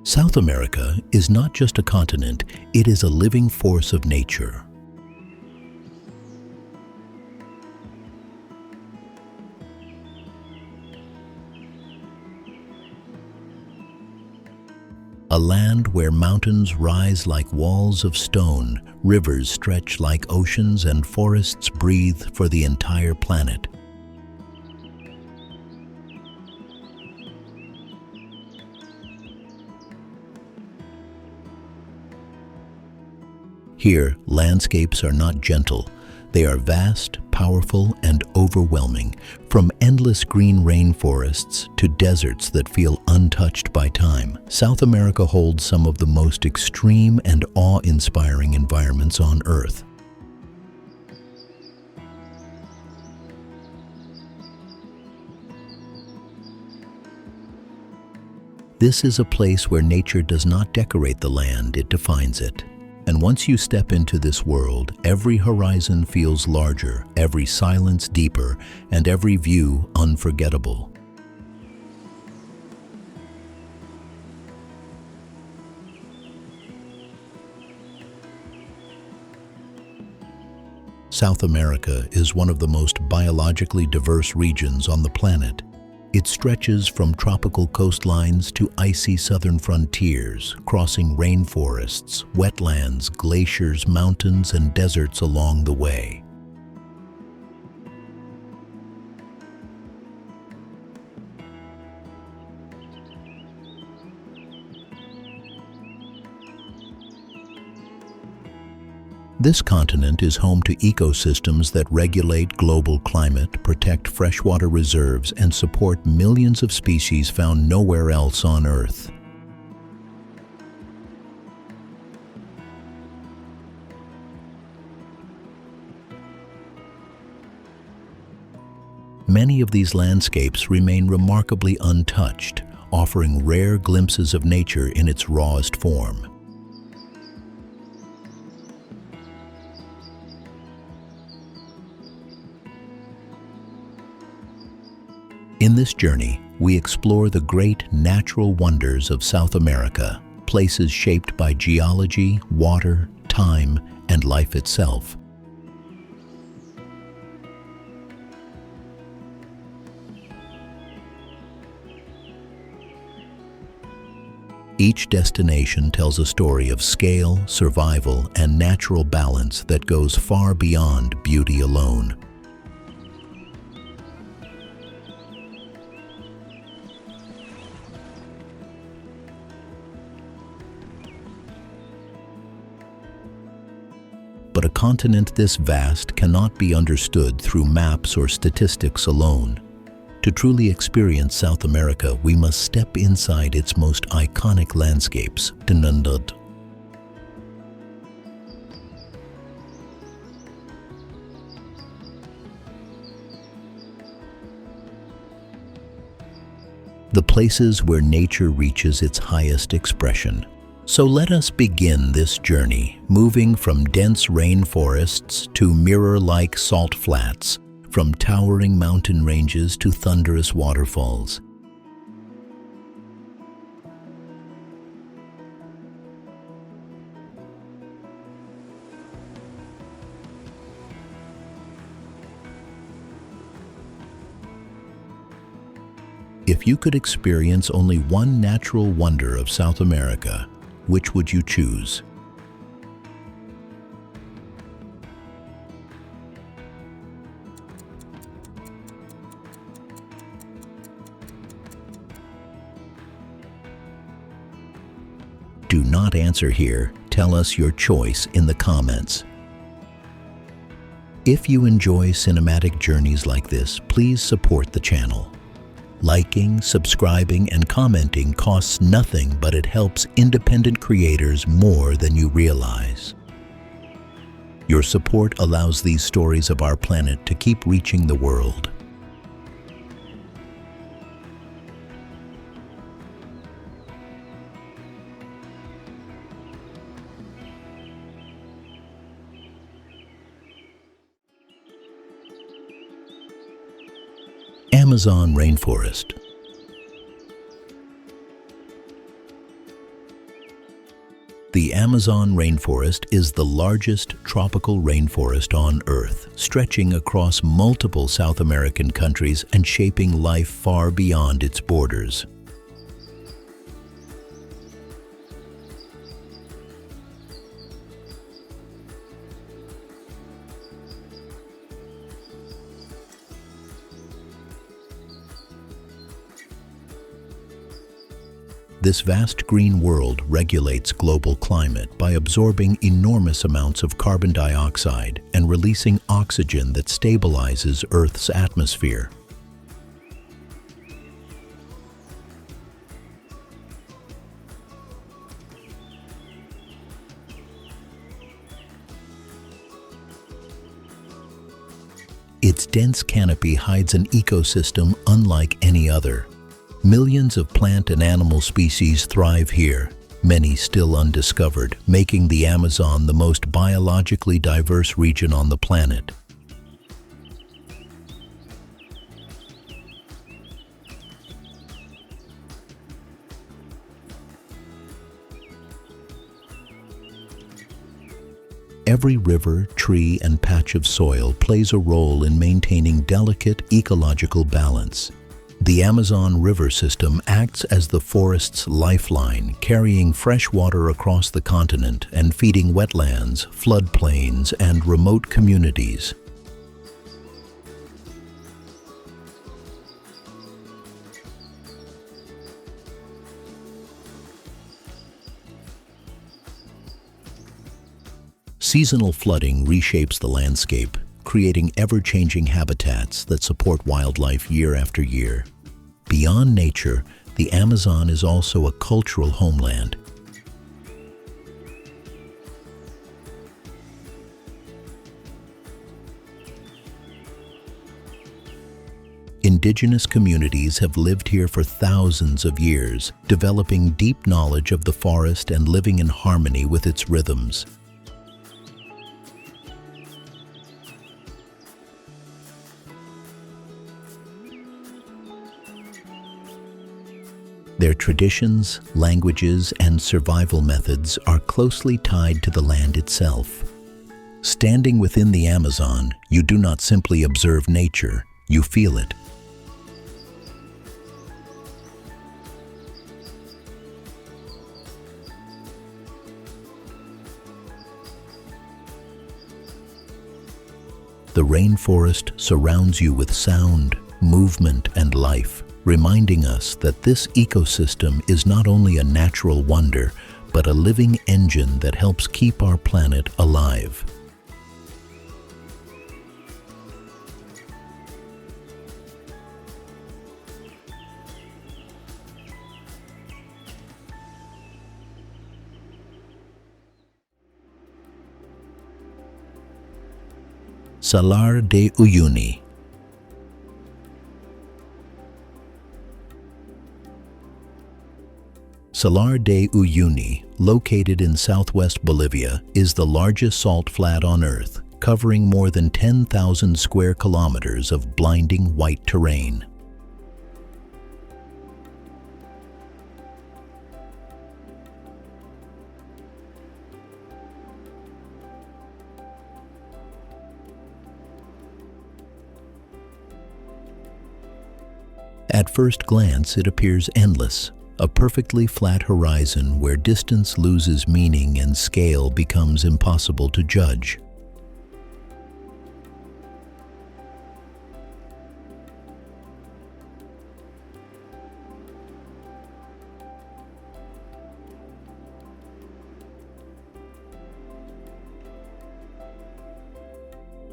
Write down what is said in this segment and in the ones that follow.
South America is not just a continent, it is a living force of nature. A land where mountains rise like walls of stone, rivers stretch like oceans, and forests breathe for the entire planet. Here, landscapes are not gentle. They are vast, powerful, and overwhelming, from endless green rainforests to deserts that feel untouched by time. South America holds some of the most extreme and awe-inspiring environments on Earth. This is a place where nature does not decorate the land, it defines it. And once you step into this world, every horizon feels larger, every silence deeper, and every view unforgettable. South America is one of the most biologically diverse regions on the planet. It stretches from tropical coastlines to icy southern frontiers, crossing rainforests, wetlands, glaciers, mountains, and deserts along the way. This continent is home to ecosystems that regulate global climate, protect freshwater reserves, and support millions of species found nowhere else on Earth. Many of these landscapes remain remarkably untouched, offering rare glimpses of nature in its rawest form. In this journey, we explore the great natural wonders of South America, places shaped by geology, water, time, and life itself. Each destination tells a story of scale, survival, and natural balance that goes far beyond beauty alone. But a continent this vast cannot be understood through maps or statistics alone. To truly experience South America, we must step inside its most iconic landscapes. The places where nature reaches its highest expression. So let us begin this journey, moving from dense rainforests to mirror-like salt flats, from towering mountain ranges to thunderous waterfalls. If you could experience only one natural wonder of South America, which would you choose? Do not answer here. Tell us your choice in the comments. If you enjoy cinematic journeys like this, please support the channel. Liking, subscribing, and commenting costs nothing, but it helps independent creators more than you realize. Your support allows these stories of our planet to keep reaching the world. Amazon rainforest. The Amazon rainforest is the largest tropical rainforest on Earth, stretching across multiple South American countries and shaping life far beyond its borders. This vast green world regulates global climate by absorbing enormous amounts of carbon dioxide and releasing oxygen that stabilizes Earth's atmosphere. Its dense canopy hides an ecosystem unlike any other. Millions of plant and animal species thrive here, many still undiscovered, making the Amazon the most biologically diverse region on the planet. Every river, tree, and patch of soil plays a role in maintaining delicate ecological balance. The Amazon River system acts as the forest's lifeline, carrying fresh water across the continent and feeding wetlands, floodplains, and remote communities. Seasonal flooding reshapes the landscape, creating ever-changing habitats that support wildlife year after year. Beyond nature, the Amazon is also a cultural homeland. Indigenous communities have lived here for thousands of years, developing deep knowledge of the forest and living in harmony with its rhythms. Their traditions, languages, and survival methods are closely tied to the land itself. Standing within the Amazon, you do not simply observe nature, you feel it. The rainforest surrounds you with sound, movement, and life, reminding us that this ecosystem is not only a natural wonder, but a living engine that helps keep our planet alive. Salar de Uyuni. Salar de Uyuni, located in southwest Bolivia, is the largest salt flat on Earth, covering more than 10,000 square kilometers of blinding white terrain. At first glance, it appears endless. A perfectly flat horizon where distance loses meaning and scale becomes impossible to judge.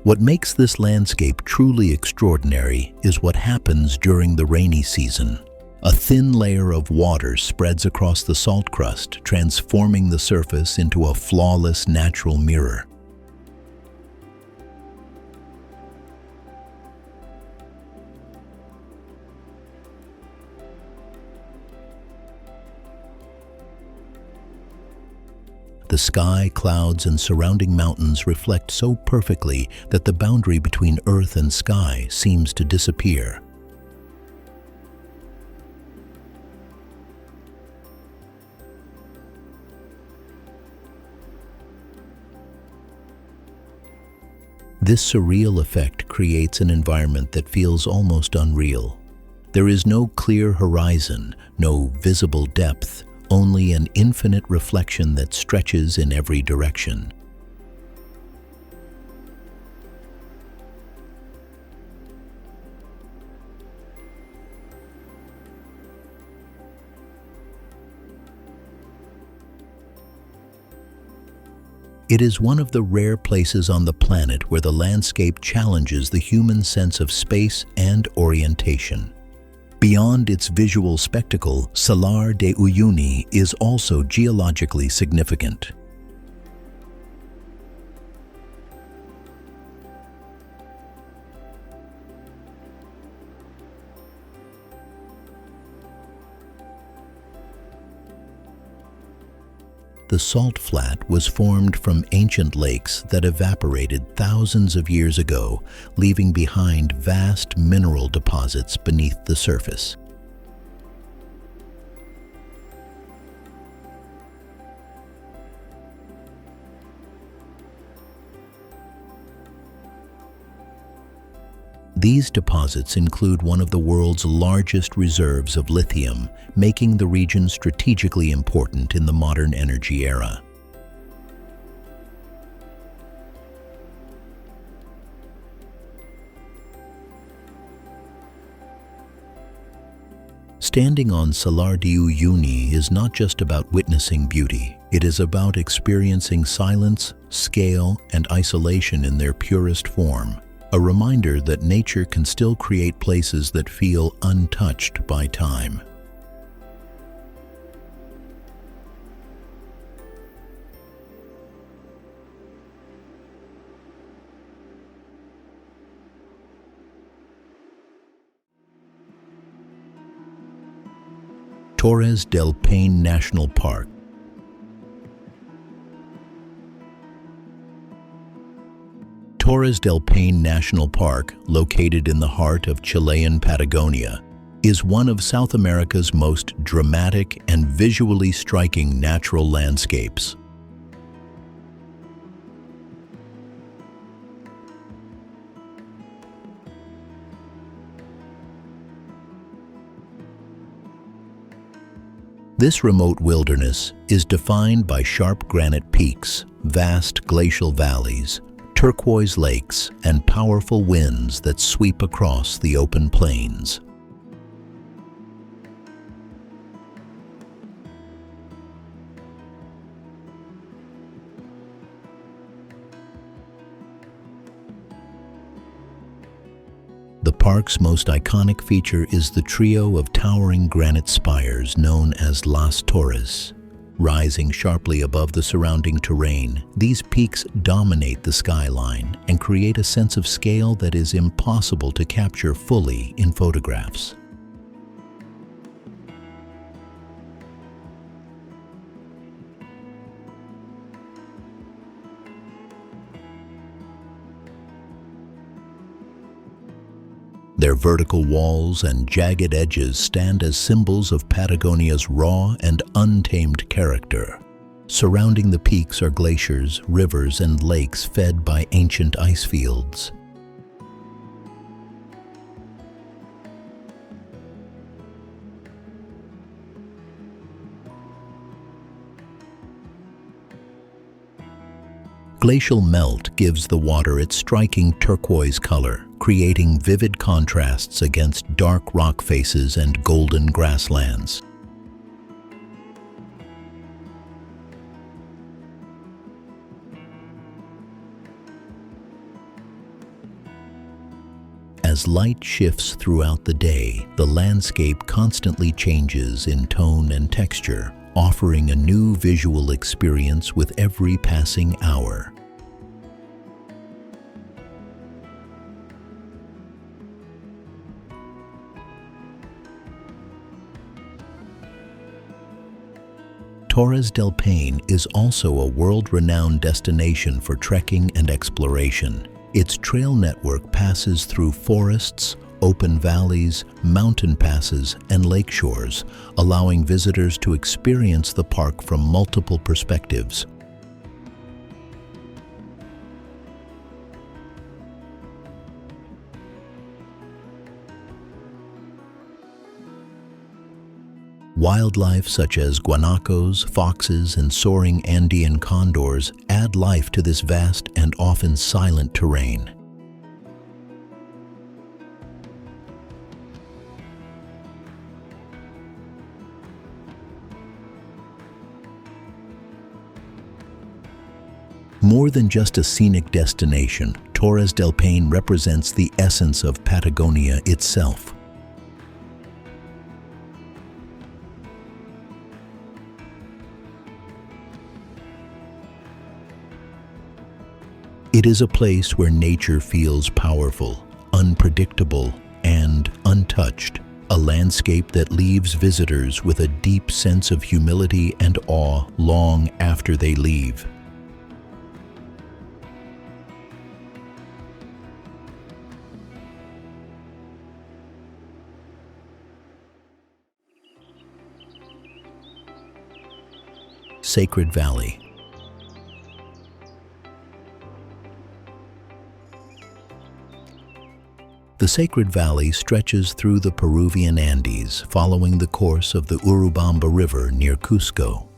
What makes this landscape truly extraordinary is what happens during the rainy season. A thin layer of water spreads across the salt crust, transforming the surface into a flawless natural mirror. The sky, clouds, and surrounding mountains reflect so perfectly that the boundary between earth and sky seems to disappear. This surreal effect creates an environment that feels almost unreal. There is no clear horizon, no visible depth, only an infinite reflection that stretches in every direction. It is one of the rare places on the planet where the landscape challenges the human sense of space and orientation. Beyond its visual spectacle, Salar de Uyuni is also geologically significant. The salt flat was formed from ancient lakes that evaporated thousands of years ago, leaving behind vast mineral deposits beneath the surface. These deposits include one of the world's largest reserves of lithium, making the region strategically important in the modern energy era. Standing on Salar de Uyuni is not just about witnessing beauty. It is about experiencing silence, scale, and isolation in their purest form. A reminder that nature can still create places that feel untouched by time. Torres del Paine National Park. Torres del Paine National Park, located in the heart of Chilean Patagonia, is one of South America's most dramatic and visually striking natural landscapes. This remote wilderness is defined by sharp granite peaks, vast glacial valleys, turquoise lakes, and powerful winds that sweep across the open plains. The park's most iconic feature is the trio of towering granite spires known as Las Torres. Rising sharply above the surrounding terrain, these peaks dominate the skyline and create a sense of scale that is impossible to capture fully in photographs. Their vertical walls and jagged edges stand as symbols of Patagonia's raw and untamed character. Surrounding the peaks are glaciers, rivers, and lakes fed by ancient ice fields. Glacial melt gives the water its striking turquoise color, creating vivid contrasts against dark rock faces and golden grasslands. As light shifts throughout the day, the landscape constantly changes in tone and texture, offering a new visual experience with every passing hour. Torres del Paine is also a world-renowned destination for trekking and exploration. Its trail network passes through forests, open valleys, mountain passes, and lake shores, allowing visitors to experience the park from multiple perspectives. Wildlife such as guanacos, foxes, and soaring Andean condors add life to this vast and often silent terrain. More than just a scenic destination, Torres del Paine represents the essence of Patagonia itself. It is a place where nature feels powerful, unpredictable, and untouched, a landscape that leaves visitors with a deep sense of humility and awe long after they leave. Sacred Valley. The Sacred Valley stretches through the Peruvian Andes, following the course of the Urubamba River near Cusco.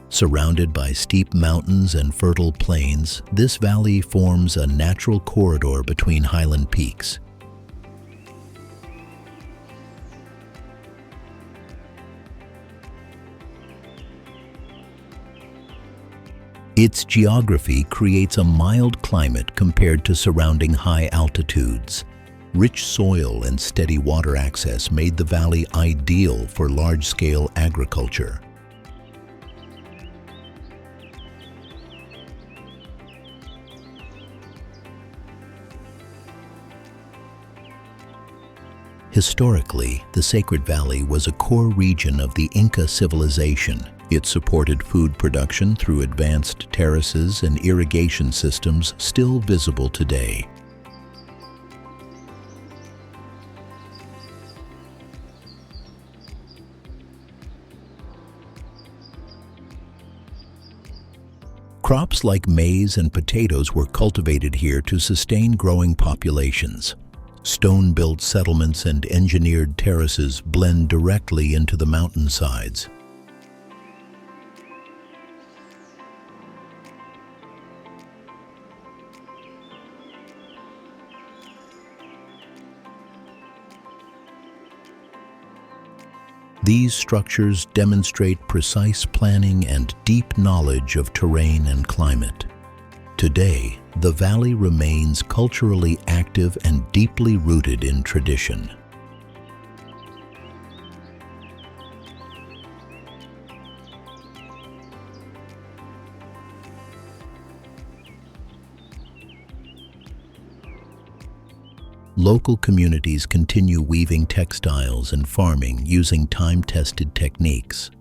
Surrounded by steep mountains and fertile plains, this valley forms a natural corridor between highland peaks. Its geography creates a mild climate compared to surrounding high altitudes. Rich soil and steady water access made the valley ideal for large-scale agriculture. Historically, the Sacred Valley was a core region of the Inca civilization. It supported food production through advanced terraces and irrigation systems still visible today. Crops like maize and potatoes were cultivated here to sustain growing populations. Stone-built settlements and engineered terraces blend directly into the mountainsides. These structures demonstrate precise planning and deep knowledge of terrain and climate. Today, the valley remains culturally active and deeply rooted in tradition. Local communities continue weaving textiles and farming using time-tested techniques.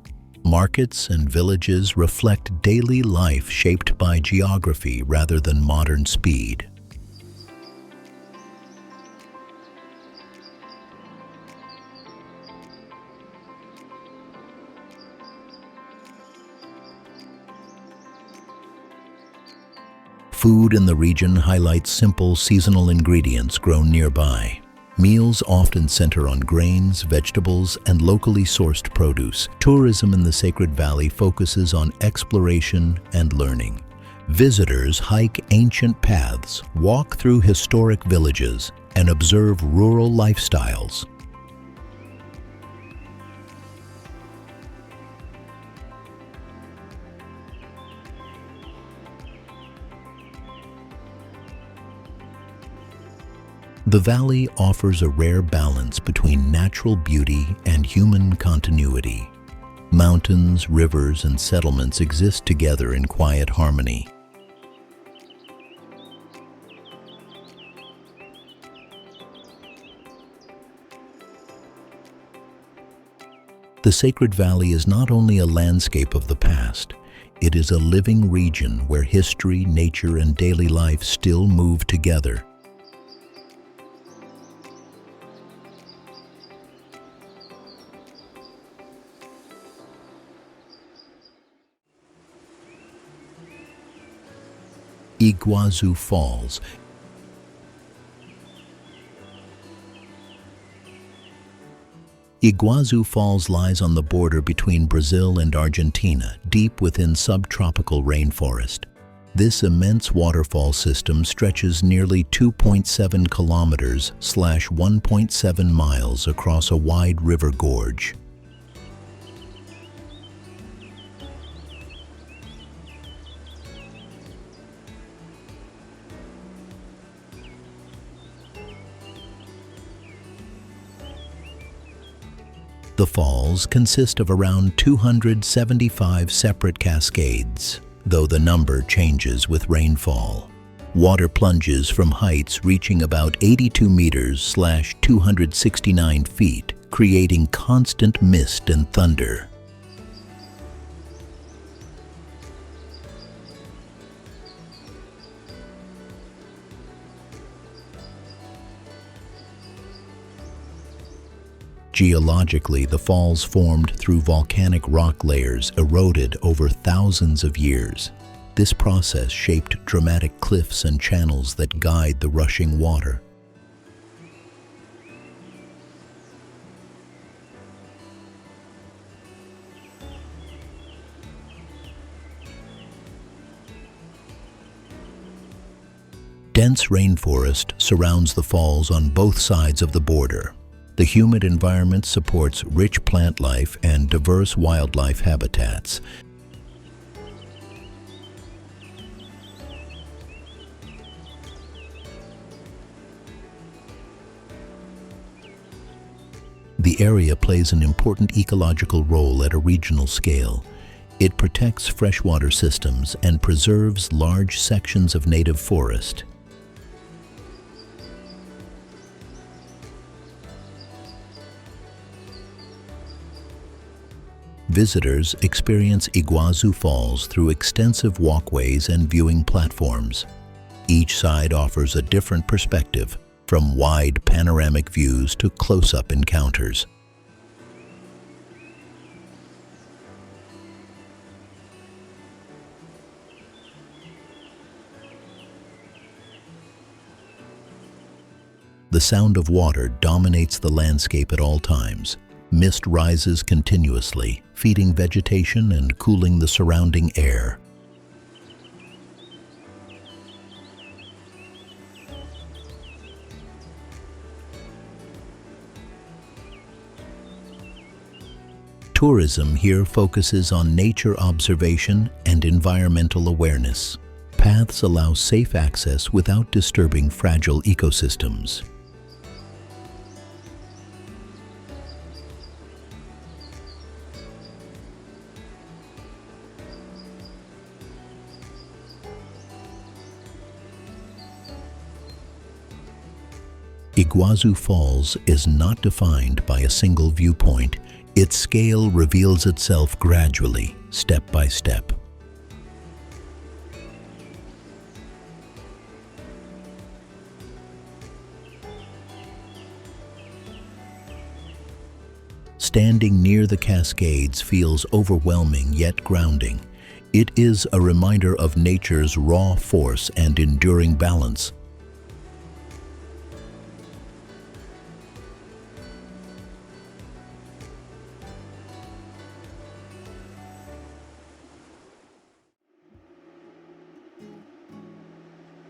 Markets and villages reflect daily life shaped by geography rather than modern speed. Food in the region highlights simple seasonal ingredients grown nearby. Meals often center on grains, vegetables, and locally sourced produce. Tourism in the Sacred Valley focuses on exploration and learning. Visitors hike ancient paths, walk through historic villages, and observe rural lifestyles. The valley offers a rare balance between natural beauty and human continuity. Mountains, rivers, and settlements exist together in quiet harmony. The Sacred Valley is not only a landscape of the past, it is a living region where history, nature, and daily life still move together. Iguazu Falls. Iguazu Falls lies on the border between Brazil and Argentina, deep within subtropical rainforest. This immense waterfall system stretches nearly 2.7 kilometers / 1.7 miles across a wide river gorge. The falls consist of around 275 separate cascades, though the number changes with rainfall. Water plunges from heights reaching about 82 meters / 269 feet, creating constant mist and thunder. Geologically, the falls formed through volcanic rock layers eroded over thousands of years. This process shaped dramatic cliffs and channels that guide the rushing water. Dense rainforest surrounds the falls on both sides of the border. The humid environment supports rich plant life and diverse wildlife habitats. The area plays an important ecological role at a regional scale. It protects freshwater systems and preserves large sections of native forest. Visitors experience Iguazu Falls through extensive walkways and viewing platforms. Each side offers a different perspective, from wide panoramic views to close-up encounters. The sound of water dominates the landscape at all times. Mist rises continuously, feeding vegetation and cooling the surrounding air. Tourism here focuses on nature observation and environmental awareness. Paths allow safe access without disturbing fragile ecosystems. Iguazu Falls is not defined by a single viewpoint. Its scale reveals itself gradually, step by step. Standing near the cascades feels overwhelming yet grounding. It is a reminder of nature's raw force and enduring balance.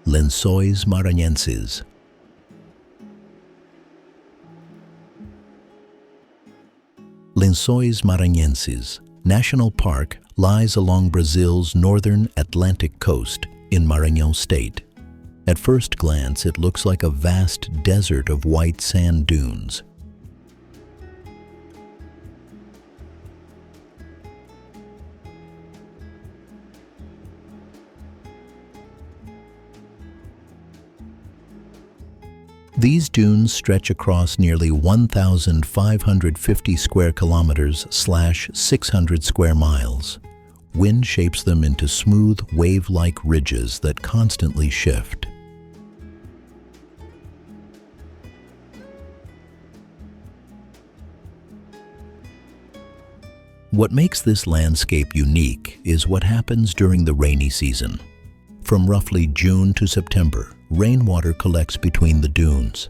Lencois Maranhenses. Lencois Maranhenses National Park lies along Brazil's northern Atlantic coast in Maranhão State. At first glance, it looks like a vast desert of white sand dunes. These dunes stretch across nearly 1,550 square kilometers / 600 square miles. Wind shapes them into smooth, wave-like ridges that constantly shift. What makes this landscape unique is what happens during the rainy season. From roughly June to September, rainwater collects between the dunes.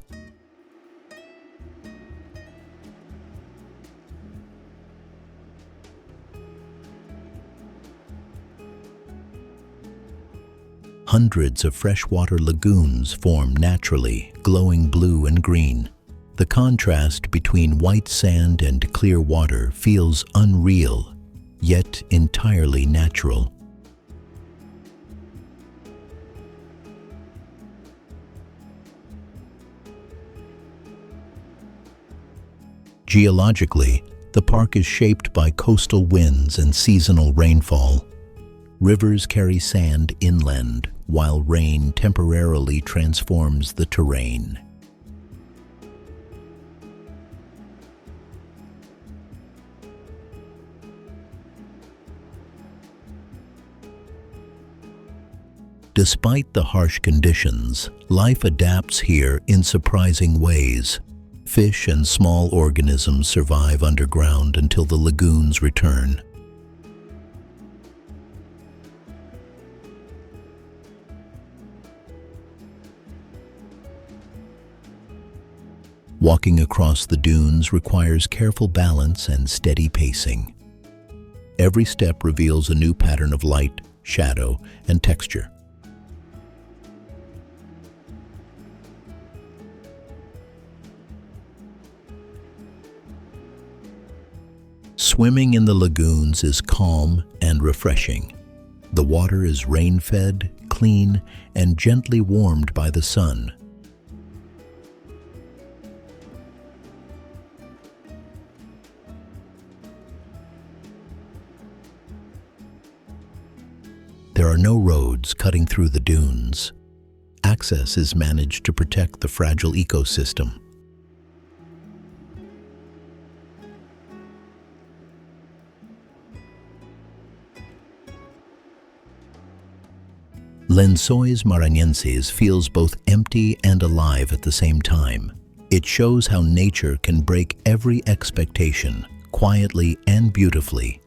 Hundreds of freshwater lagoons form naturally, glowing blue and green. The contrast between white sand and clear water feels unreal, yet entirely natural. Geologically, the park is shaped by coastal winds and seasonal rainfall. Rivers carry sand inland, while rain temporarily transforms the terrain. Despite the harsh conditions, life adapts here in surprising ways. Fish and small organisms survive underground until the lagoons return. Walking across the dunes requires careful balance and steady pacing. Every step reveals a new pattern of light, shadow, and texture. Swimming in the lagoons is calm and refreshing. The water is rain-fed, clean, and gently warmed by the sun. There are no roads cutting through the dunes. Access is managed to protect the fragile ecosystem. Lencois Maranhenses feels both empty and alive at the same time. It shows how nature can break every expectation, quietly and beautifully.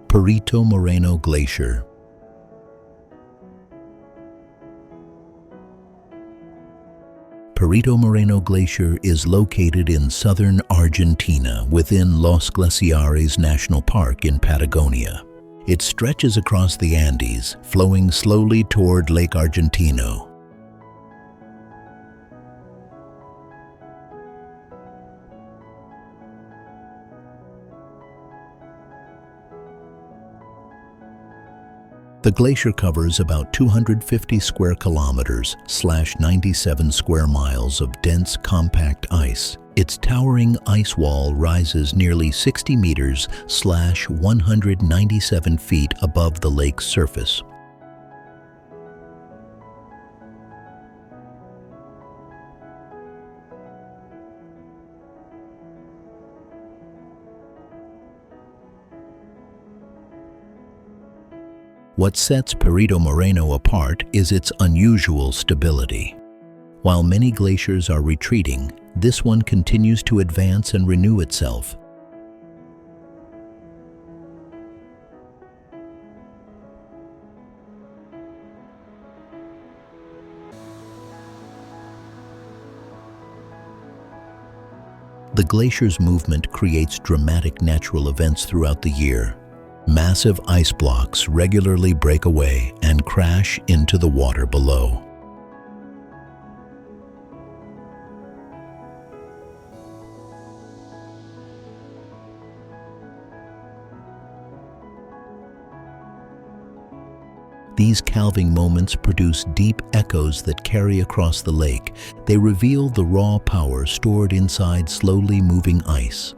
Perito Moreno Glacier. Perito Moreno Glacier is located in southern Argentina within Los Glaciares National Park in Patagonia. It stretches across the Andes, flowing slowly toward Lake Argentino. The glacier covers about 250 square kilometers / 97 square miles of dense, compact ice. Its towering ice wall rises nearly 60 meters / 197 feet above the lake's surface. What sets Perito Moreno apart is its unusual stability. While many glaciers are retreating, this one continues to advance and renew itself. The glacier's movement creates dramatic natural events throughout the year. Massive ice blocks regularly break away and crash into the water below. These calving moments produce deep echoes that carry across the lake. They reveal the raw power stored inside slowly moving ice.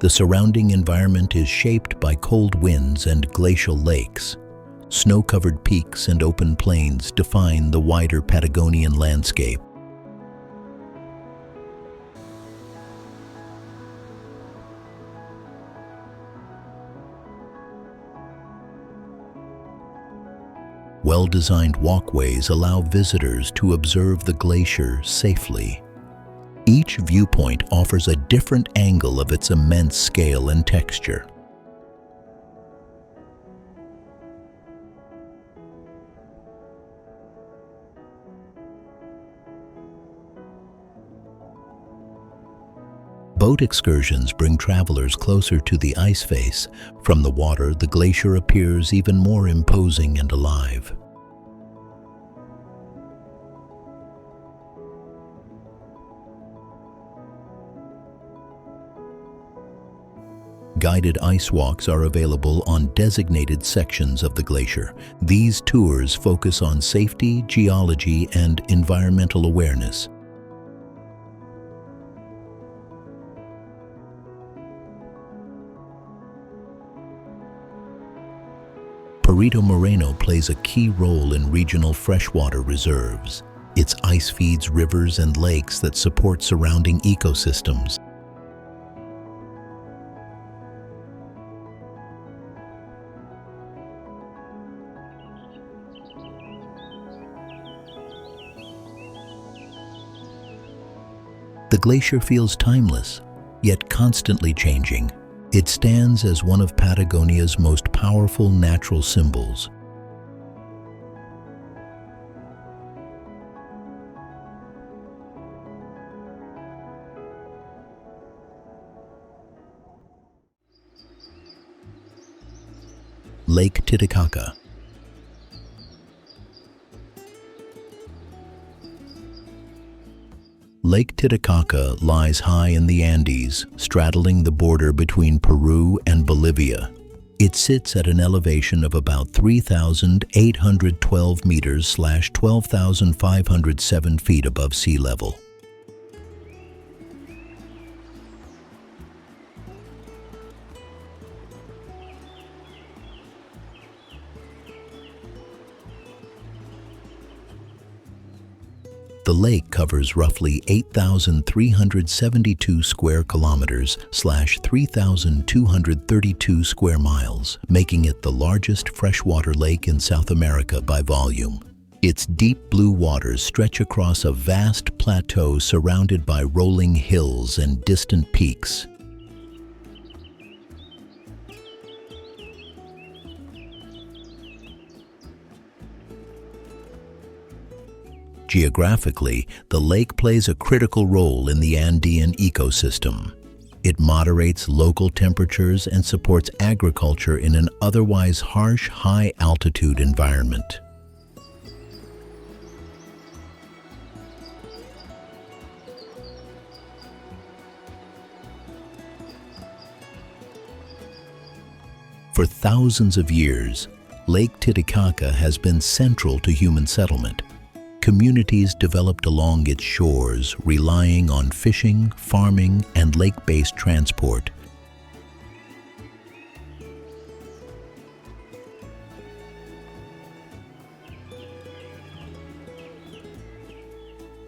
The surrounding environment is shaped by cold winds and glacial lakes. Snow-covered peaks and open plains define the wider Patagonian landscape. well-designed walkways allow visitors to observe the glacier safely. Each viewpoint offers a different angle of its immense scale and texture. Boat excursions bring travelers closer to the ice face. From the water, the glacier appears even more imposing and alive. Guided ice walks are available on designated sections of the glacier. These tours focus on safety, geology, and environmental awareness. Perito Moreno plays a key role in regional freshwater reserves. Its ice feeds rivers and lakes that support surrounding ecosystems. The glacier feels timeless, yet constantly changing. It stands as one of Patagonia's most powerful natural symbols. Lake Titicaca. Lake Titicaca lies high in the Andes, straddling the border between Peru and Bolivia. It sits at an elevation of about 3,812 meters / 12,507 feet above sea level. The lake covers roughly 8,372 square kilometers / 3,232 square miles, making it the largest freshwater lake in South America by volume. Its deep blue waters stretch across a vast plateau surrounded by rolling hills and distant peaks. Geographically, the lake plays a critical role in the Andean ecosystem. It moderates local temperatures and supports agriculture in an otherwise harsh, high-altitude environment. For thousands of years, Lake Titicaca has been central to human settlement. Communities developed along its shores, relying on fishing, farming, and lake-based transport.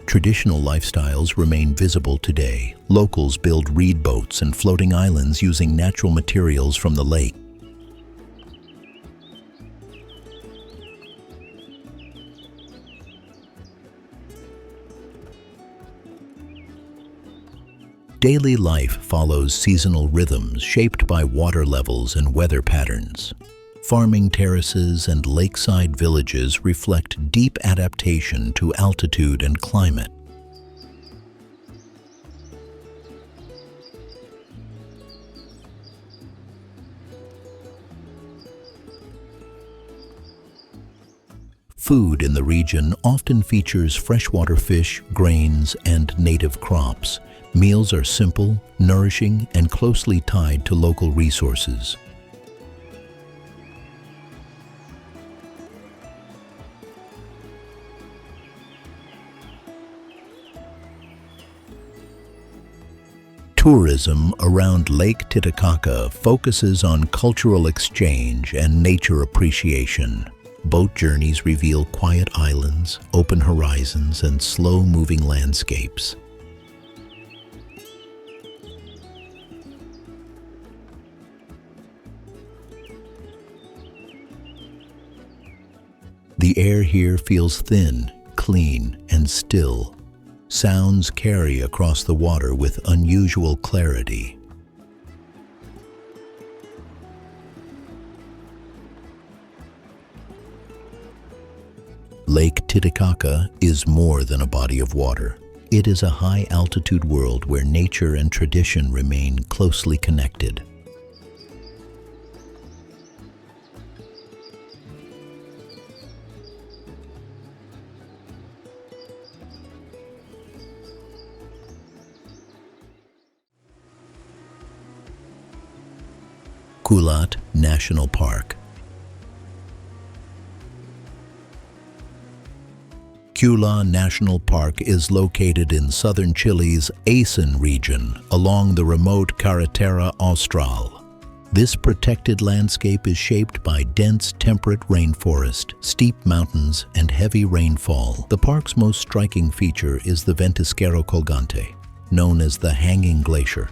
Traditional lifestyles remain visible today. Locals build reed boats and floating islands using natural materials from the lake. Daily life follows seasonal rhythms shaped by water levels and weather patterns. Farming terraces and lakeside villages reflect deep adaptation to altitude and climate. Food in the region often features freshwater fish, grains, and native crops. Meals are simple, nourishing, and closely tied to local resources. Tourism around Lake Titicaca focuses on cultural exchange and nature appreciation. Boat journeys reveal quiet islands, open horizons, and slow-moving landscapes. The air here feels thin, clean, and still. Sounds carry across the water with unusual clarity. Lake Titicaca is more than a body of water. It is a high-altitude world where nature and tradition remain closely connected. Kulat National Park. Kula National Park is located in southern Chile's Aysén region along the remote Carretera Austral. This protected landscape is shaped by dense temperate rainforest, steep mountains, and heavy rainfall. The park's most striking feature is the Ventisquero Colgante, known as the Hanging Glacier.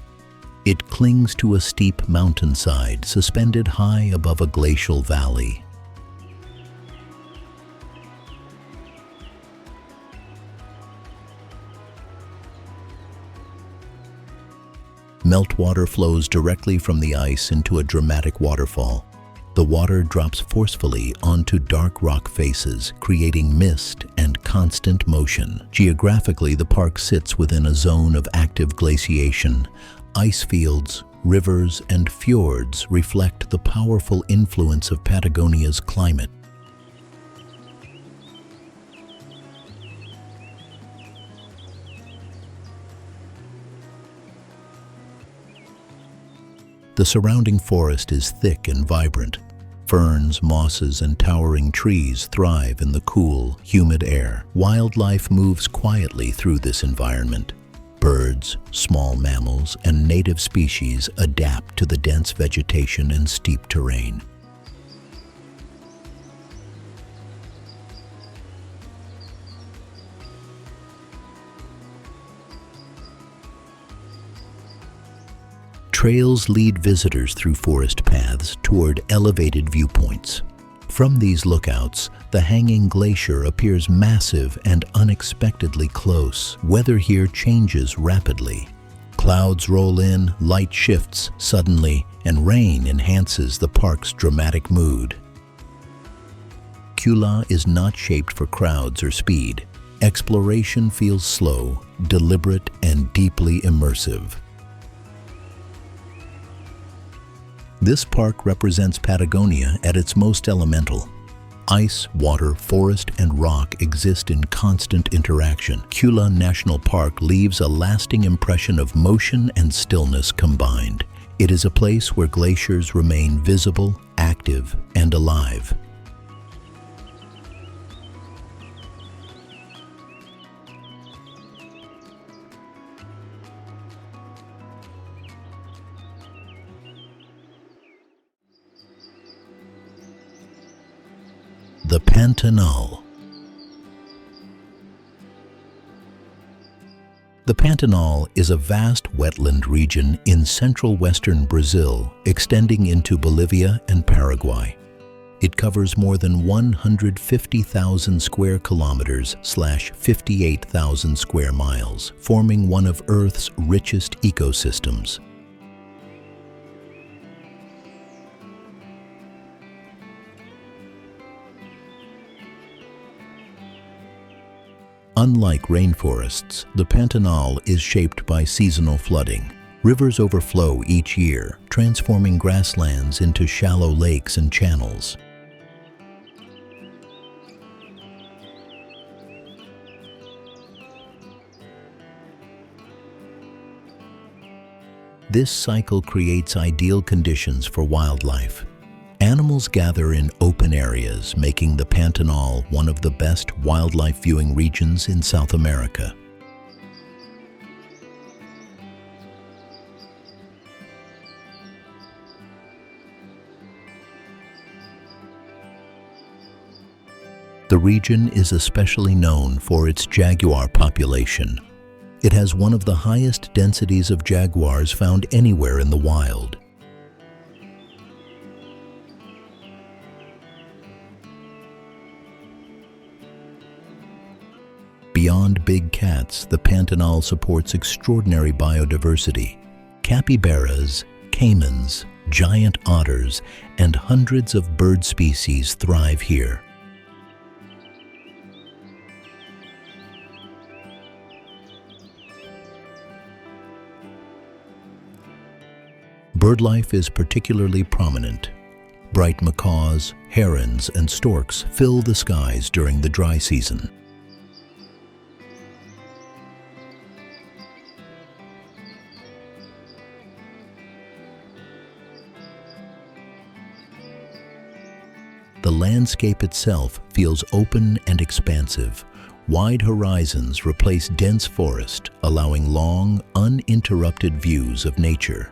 It clings to a steep mountainside suspended high above a glacial valley. Meltwater flows directly from the ice into a dramatic waterfall. The water drops forcefully onto dark rock faces, creating mist and constant motion. Geographically, the park sits within a zone of active glaciation. Ice fields, rivers, and fjords reflect the powerful influence of Patagonia's climate. The surrounding forest is thick and vibrant. Ferns, mosses, and towering trees thrive in the cool, humid air. Wildlife moves quietly through this environment. Birds, small mammals, and native species adapt to the dense vegetation and steep terrain. Trails lead visitors through forest paths toward elevated viewpoints. From these lookouts, the Hanging Glacier appears massive and unexpectedly close. Weather here changes rapidly. Clouds roll in, light shifts suddenly, and rain enhances the park's dramatic mood. Kula is not shaped for crowds or speed. Exploration feels slow, deliberate, and deeply immersive. This park represents Patagonia at its most elemental. Ice, water, forest, and rock exist in constant interaction. Kula National Park leaves a lasting impression of motion and stillness combined. It is a place where glaciers remain visible, active, and alive. The Pantanal. The Pantanal is a vast wetland region in central western Brazil, extending into Bolivia and Paraguay. It covers more than 150,000 square kilometers / 58,000 square miles, forming one of Earth's richest ecosystems. Unlike rainforests, the Pantanal is shaped by seasonal flooding. Rivers overflow each year, transforming grasslands into shallow lakes and channels. This cycle creates ideal conditions for wildlife. Animals gather in open areas, making the Pantanal one of the best wildlife viewing regions in South America. The region is especially known for its jaguar population. It has one of the highest densities of jaguars found anywhere in the wild. Beyond big cats, the Pantanal supports extraordinary biodiversity. Capybaras, caimans, giant otters, and hundreds of bird species thrive here. Birdlife is particularly prominent. Bright macaws, herons, and storks fill the skies during the dry season. The landscape itself feels open and expansive. Wide horizons replace dense forest, allowing long, uninterrupted views of nature.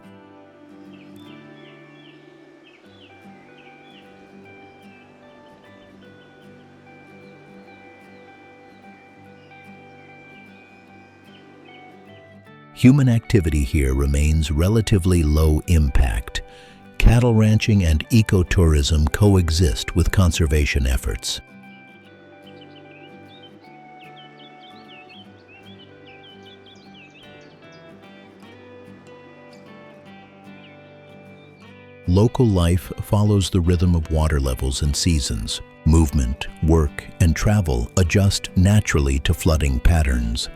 Human activity here remains relatively low impact. Cattle ranching and ecotourism coexist with conservation efforts. Local life follows the rhythm of water levels and seasons. Movement, work, and travel adjust naturally to flooding patterns.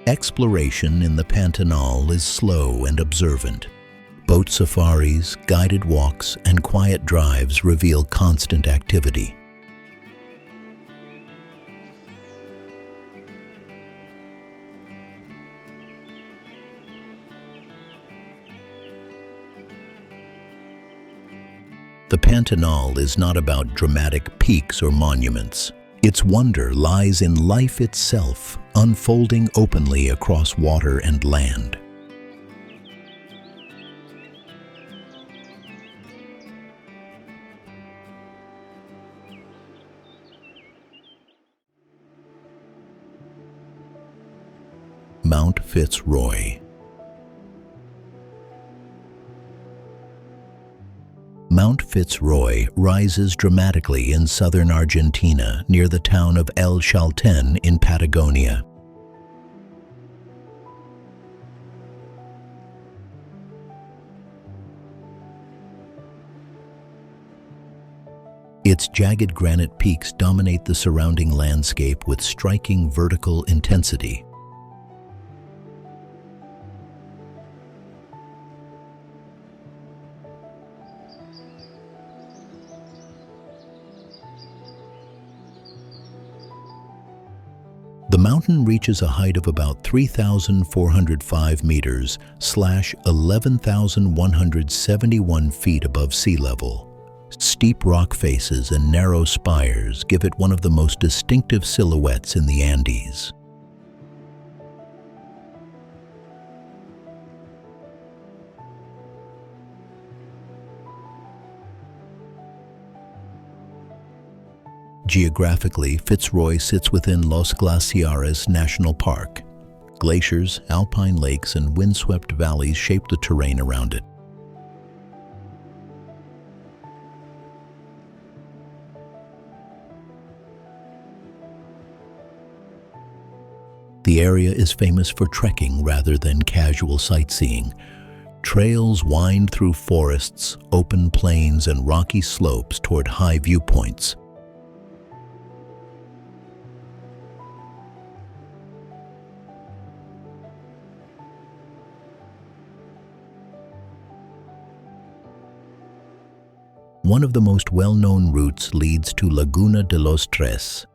Exploration in the Pantanal is slow and observant. Boat safaris, guided walks, and quiet drives reveal constant activity. The Pantanal is not about dramatic peaks or monuments. Its wonder lies in life itself, unfolding openly across water and land. Mount Fitzroy. Mount Fitzroy rises dramatically in southern Argentina near the town of El Chalten in Patagonia. Its jagged granite peaks dominate the surrounding landscape with striking vertical intensity. The mountain reaches a height of about 3,405 meters / 11,171 feet above sea level. Steep rock faces and narrow spires give it one of the most distinctive silhouettes in the Andes. Geographically, Fitzroy sits within Los Glaciares National Park. Glaciers, alpine lakes, and windswept valleys shape the terrain around it. The area is famous for trekking rather than casual sightseeing. Trails wind through forests, open plains, and rocky slopes toward high viewpoints. One of the most well-known routes leads to Laguna de los Tres.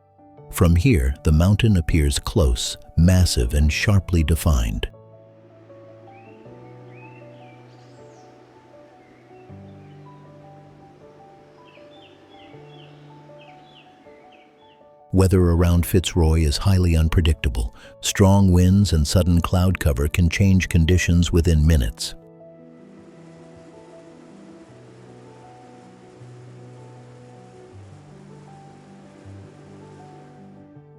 From here, the mountain appears close, massive, and sharply defined. Weather around Fitzroy is highly unpredictable. Strong winds and sudden cloud cover can change conditions within minutes.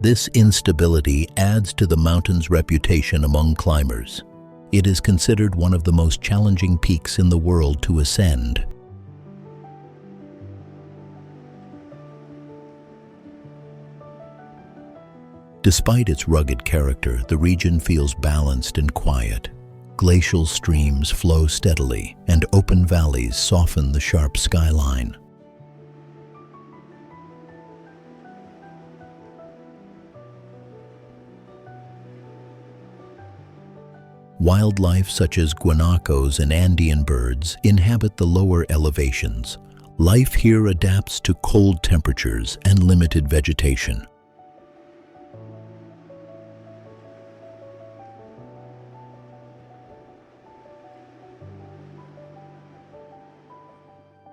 This instability adds to the mountain's reputation among climbers. It is considered one of the most challenging peaks in the world to ascend. Despite its rugged character, the region feels balanced and quiet. Glacial streams flow steadily, and open valleys soften the sharp skyline. Wildlife such as guanacos and Andean birds inhabit the lower elevations. Life here adapts to cold temperatures and limited vegetation.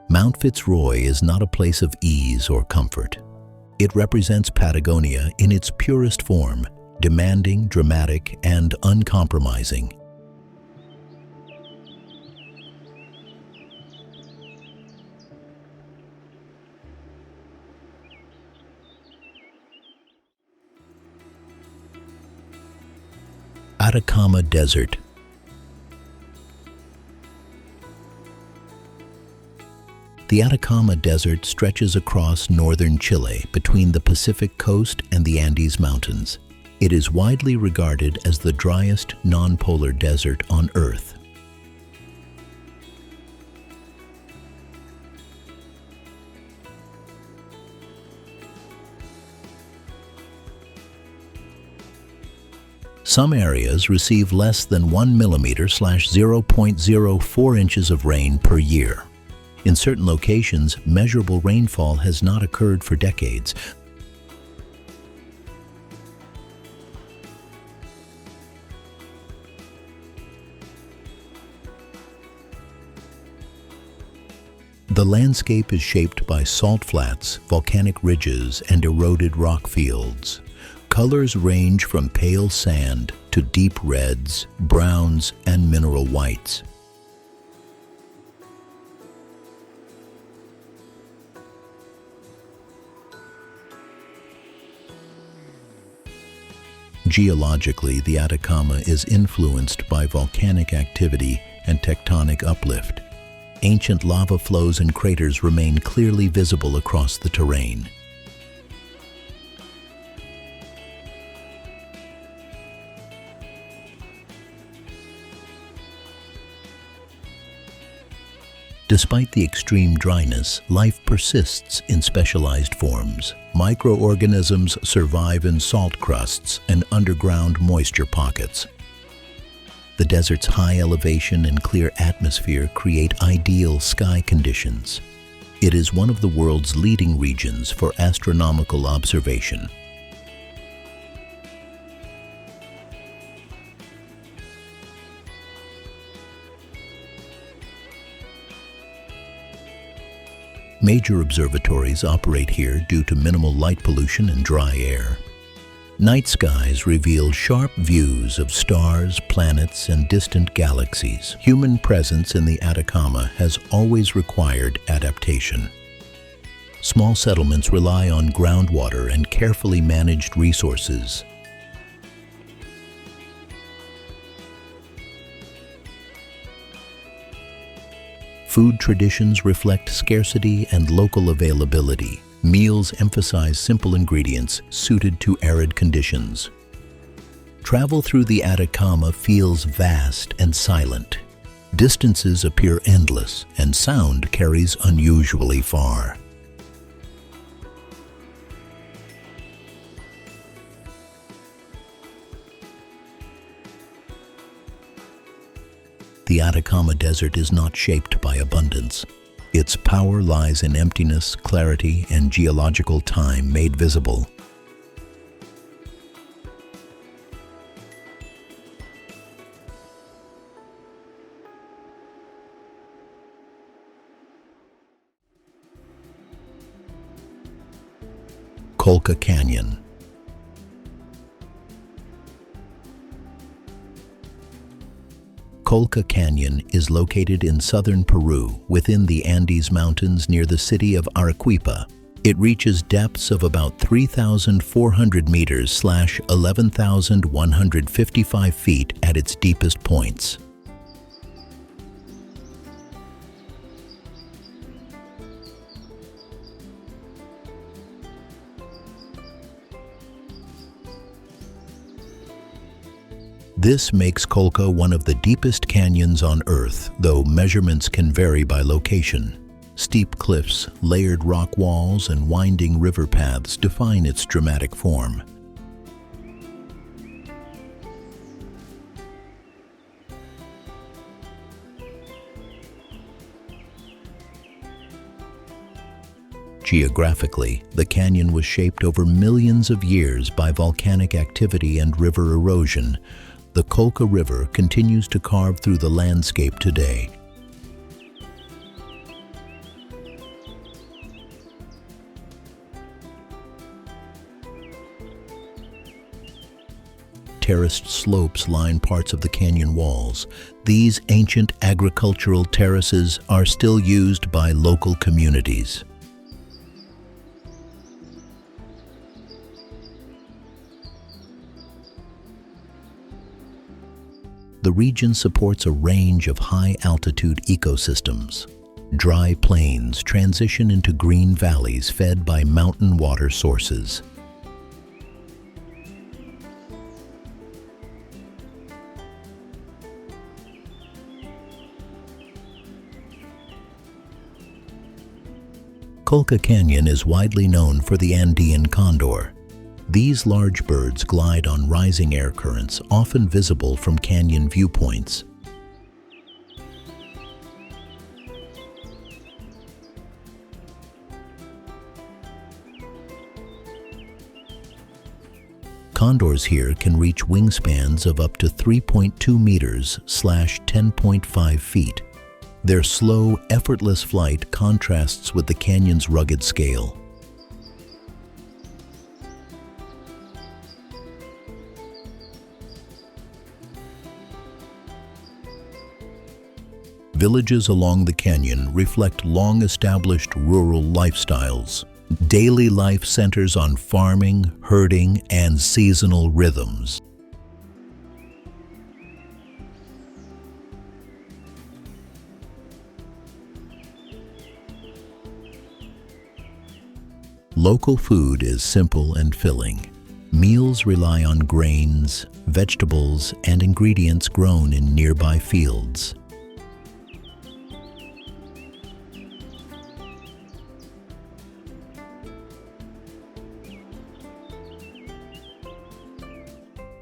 Mount Fitzroy is not a place of ease or comfort. It represents Patagonia in its purest form, demanding, dramatic, and uncompromising. Atacama Desert. The Atacama Desert stretches across northern Chile between the Pacific coast and the Andes Mountains. It is widely regarded as the driest non-polar desert on Earth. Some areas receive less than 1 mm/0.04 inches of rain per year. In certain locations, measurable rainfall has not occurred for decades. The landscape is shaped by salt flats, volcanic ridges, and eroded rock fields. Colors range from pale sand to deep reds, browns, and mineral whites. Geologically, the Atacama is influenced by volcanic activity and tectonic uplift. Ancient lava flows and craters remain clearly visible across the terrain. Despite the extreme dryness, life persists in specialized forms. Microorganisms survive in salt crusts and underground moisture pockets. The desert's high elevation and clear atmosphere create ideal sky conditions. It is one of the world's leading regions for astronomical observation. Major observatories operate here due to minimal light pollution and dry air. Night skies reveal sharp views of stars, planets, and distant galaxies. Human presence in the Atacama has always required adaptation. Small settlements rely on groundwater and carefully managed resources. Food traditions reflect scarcity and local availability. Meals emphasize simple ingredients suited to arid conditions. Travel through the Atacama feels vast and silent. Distances appear endless, and sound carries unusually far. The Atacama Desert is not shaped by abundance. Its power lies in emptiness, clarity, and geological time made visible. Colca Canyon. Colca Canyon is located in southern Peru within the Andes Mountains near the city of Arequipa. It reaches depths of about 3,400 meters / 11,155 feet at its deepest points. This makes Colca one of the deepest canyons on Earth, though measurements can vary by location. Steep cliffs, layered rock walls, and winding river paths define its dramatic form. Geographically, the canyon was shaped over millions of years by volcanic activity and river erosion. The Colca River continues to carve through the landscape today. Terraced slopes line parts of the canyon walls. These ancient agricultural terraces are still used by local communities. The region supports a range of high-altitude ecosystems. Dry plains transition into green valleys fed by mountain water sources. Colca Canyon is widely known for the Andean condor. These large birds glide on rising air currents, often visible from canyon viewpoints. Condors here can reach wingspans of up to 3.2 meters / 10.5 feet. Their slow, effortless flight contrasts with the canyon's rugged scale. Villages along the canyon reflect long-established rural lifestyles. Daily life centers on farming, herding, and seasonal rhythms. Local food is simple and filling. Meals rely on grains, vegetables, and ingredients grown in nearby fields.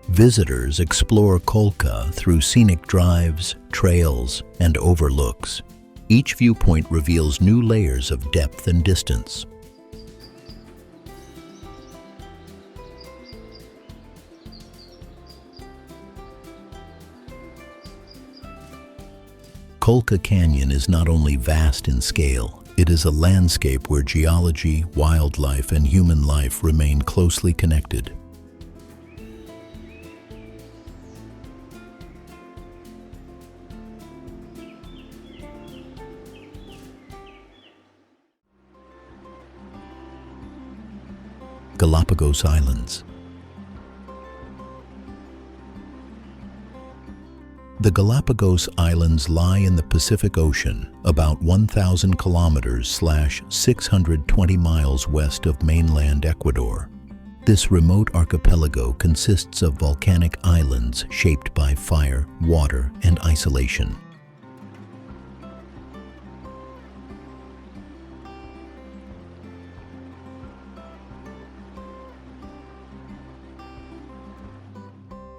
Visitors explore Colca through scenic drives, trails, and overlooks. Each viewpoint reveals new layers of depth and distance. Colca Canyon is not only vast in scale, it is a landscape where geology, wildlife, and human life remain closely connected. Galapagos Islands. The Galapagos Islands lie in the Pacific Ocean, about 1,000 kilometers / 620 miles west of mainland Ecuador. This remote archipelago consists of volcanic islands shaped by fire, water, and isolation.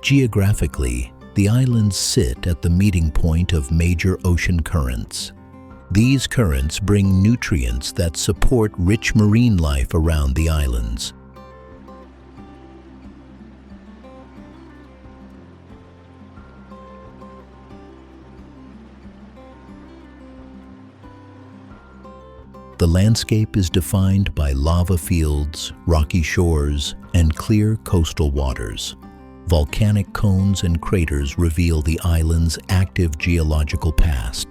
Geographically, the islands sit at the meeting point of major ocean currents. These currents bring nutrients that support rich marine life around the islands. The landscape is defined by lava fields, rocky shores, and clear coastal waters. Volcanic cones and craters reveal the island's active geological past.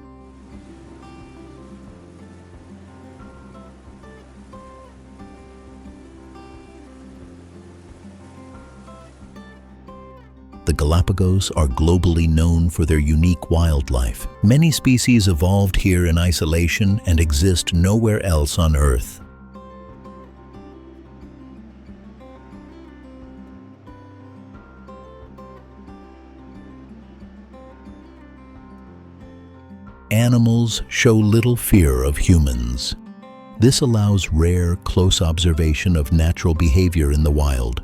The Galapagos are globally known for their unique wildlife. Many species evolved here in isolation and exist nowhere else on Earth. Animals show little fear of humans. This allows rare, close observation of natural behavior in the wild.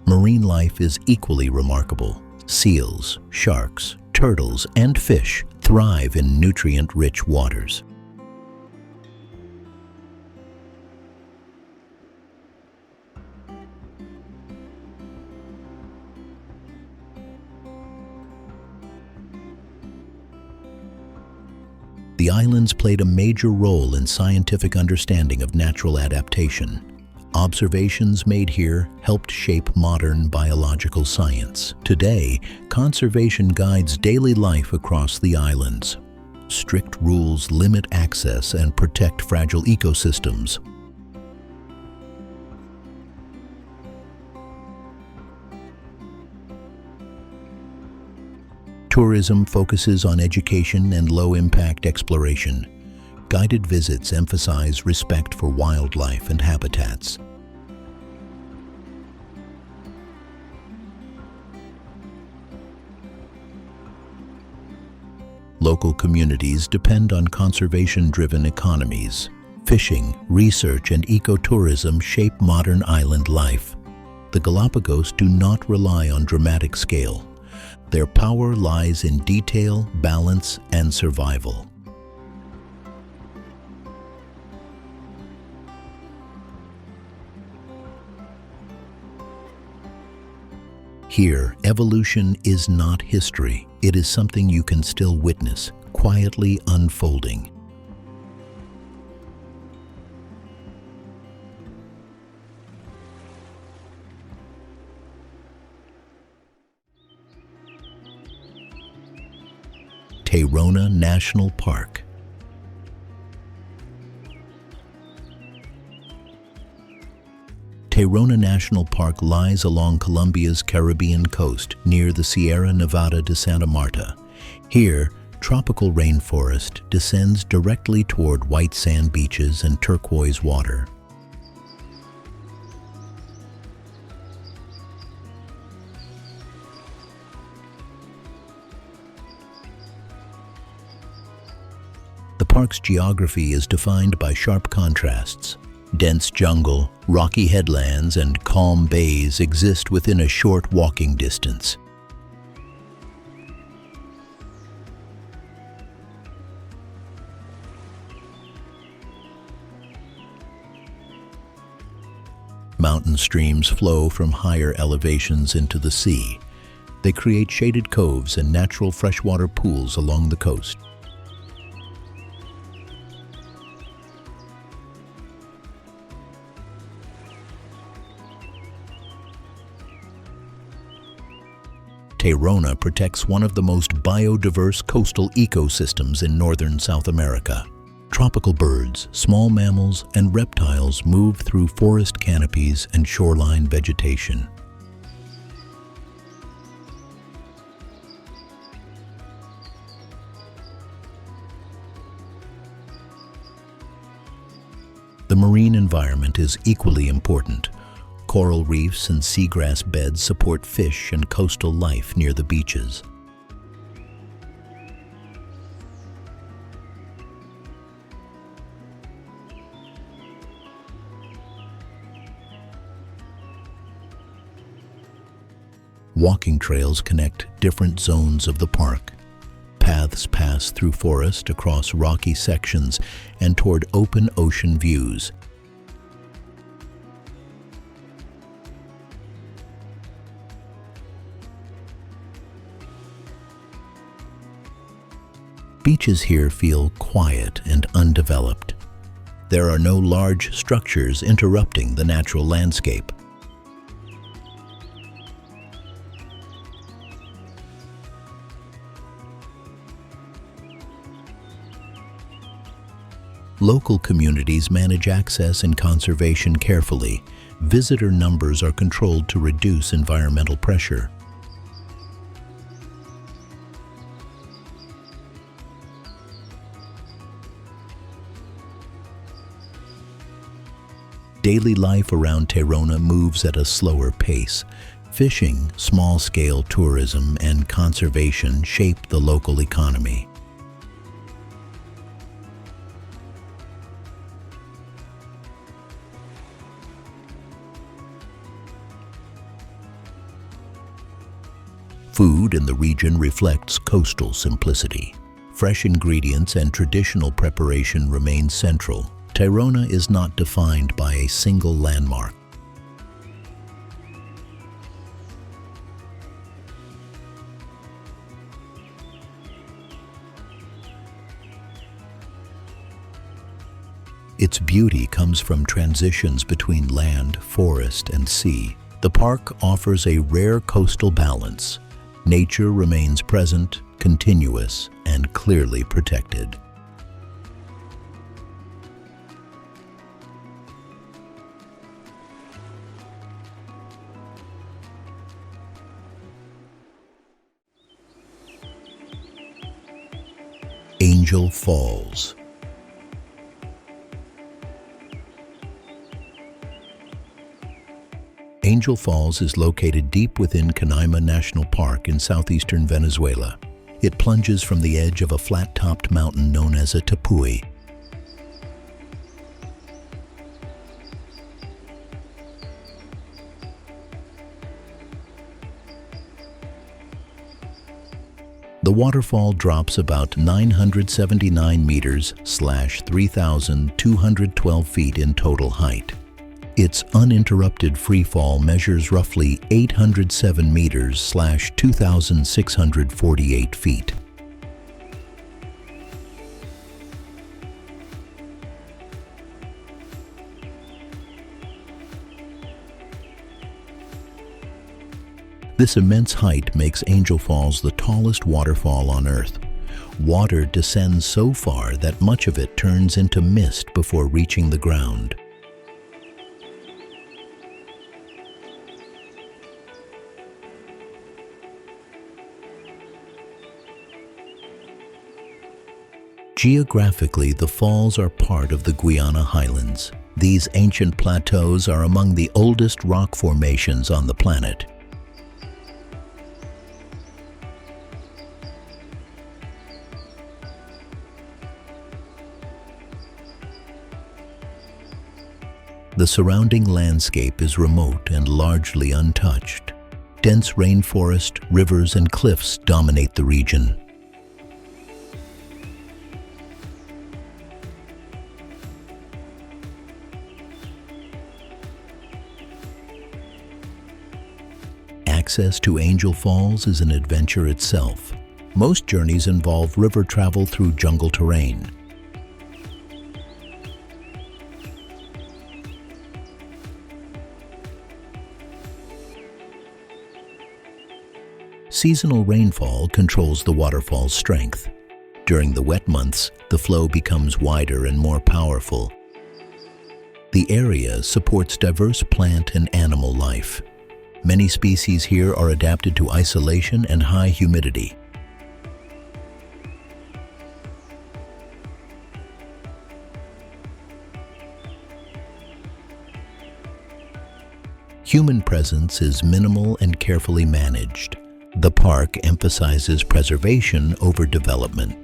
Marine life is equally remarkable. Seals, sharks, turtles, and fish thrive in nutrient-rich waters. The islands played a major role in scientific understanding of natural adaptation. Observations made here helped shape modern biological science. Today, conservation guides daily life across the islands. Strict rules limit access and protect fragile ecosystems. Tourism focuses on education and low-impact exploration. Guided visits emphasize respect for wildlife and habitats. Local communities depend on conservation-driven economies. Fishing, research, and ecotourism shape modern island life. The Galapagos do not rely on dramatic scale. Their power lies in detail, balance, and survival. Here, evolution is not history. It is something you can still witness, quietly unfolding. Tayrona National Park. Tayrona National Park lies along Colombia's Caribbean coast near the Sierra Nevada de Santa Marta. Here, tropical rainforest descends directly toward white sand beaches and turquoise water. The park's geography is defined by sharp contrasts. Dense jungle, rocky headlands, and calm bays exist within a short walking distance. Mountain streams flow from higher elevations into the sea. They create shaded coves and natural freshwater pools along the coast. Tayrona protects one of the most biodiverse coastal ecosystems in northern South America. Tropical birds, small mammals, and reptiles move through forest canopies and shoreline vegetation. The marine environment is equally important. Coral reefs and seagrass beds support fish and coastal life near the beaches. Walking trails connect different zones of the park. Paths pass through forest, across rocky sections, and toward open ocean views. Beaches here feel quiet and undeveloped. There are no large structures interrupting the natural landscape. Local communities manage access and conservation carefully. Visitor numbers are controlled to reduce environmental pressure. Daily life around Tayrona moves at a slower pace. Fishing, small-scale tourism, and conservation shape the local economy. Food in the region reflects coastal simplicity. Fresh ingredients and traditional preparation remain central. Tayrona is not defined by a single landmark. Its beauty comes from transitions between land, forest, and sea. The park offers a rare coastal balance. Nature remains present, continuous, and clearly protected. Angel Falls. Angel Falls is located deep within Canaima National Park in southeastern Venezuela. It plunges from the edge of a flat-topped mountain known as a tepui. The waterfall drops about 979 meters / 3,212 feet in total height. Its uninterrupted freefall measures roughly 807 meters / 2,648 feet. This immense height makes Angel Falls the tallest waterfall on Earth. Water descends so far that much of it turns into mist before reaching the ground. Geographically, the falls are part of the Guiana Highlands. These ancient plateaus are among the oldest rock formations on the planet. The surrounding landscape is remote and largely untouched. Dense rainforest, rivers, and cliffs dominate the region. Access to Angel Falls is an adventure itself. Most journeys involve river travel through jungle terrain. Seasonal rainfall controls the waterfall's strength. During the wet months, the flow becomes wider and more powerful. The area supports diverse plant and animal life. Many species here are adapted to isolation and high humidity. Human presence is minimal and carefully managed. The park emphasizes preservation over development.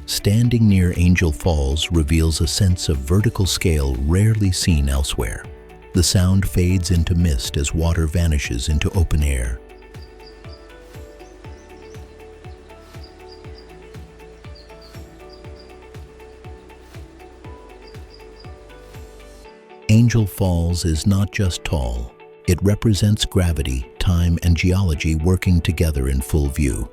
Standing near Angel Falls reveals a sense of vertical scale rarely seen elsewhere. The sound fades into mist as water vanishes into open air. Angel Falls is not just tall. It represents gravity, time, and geology working together in full view.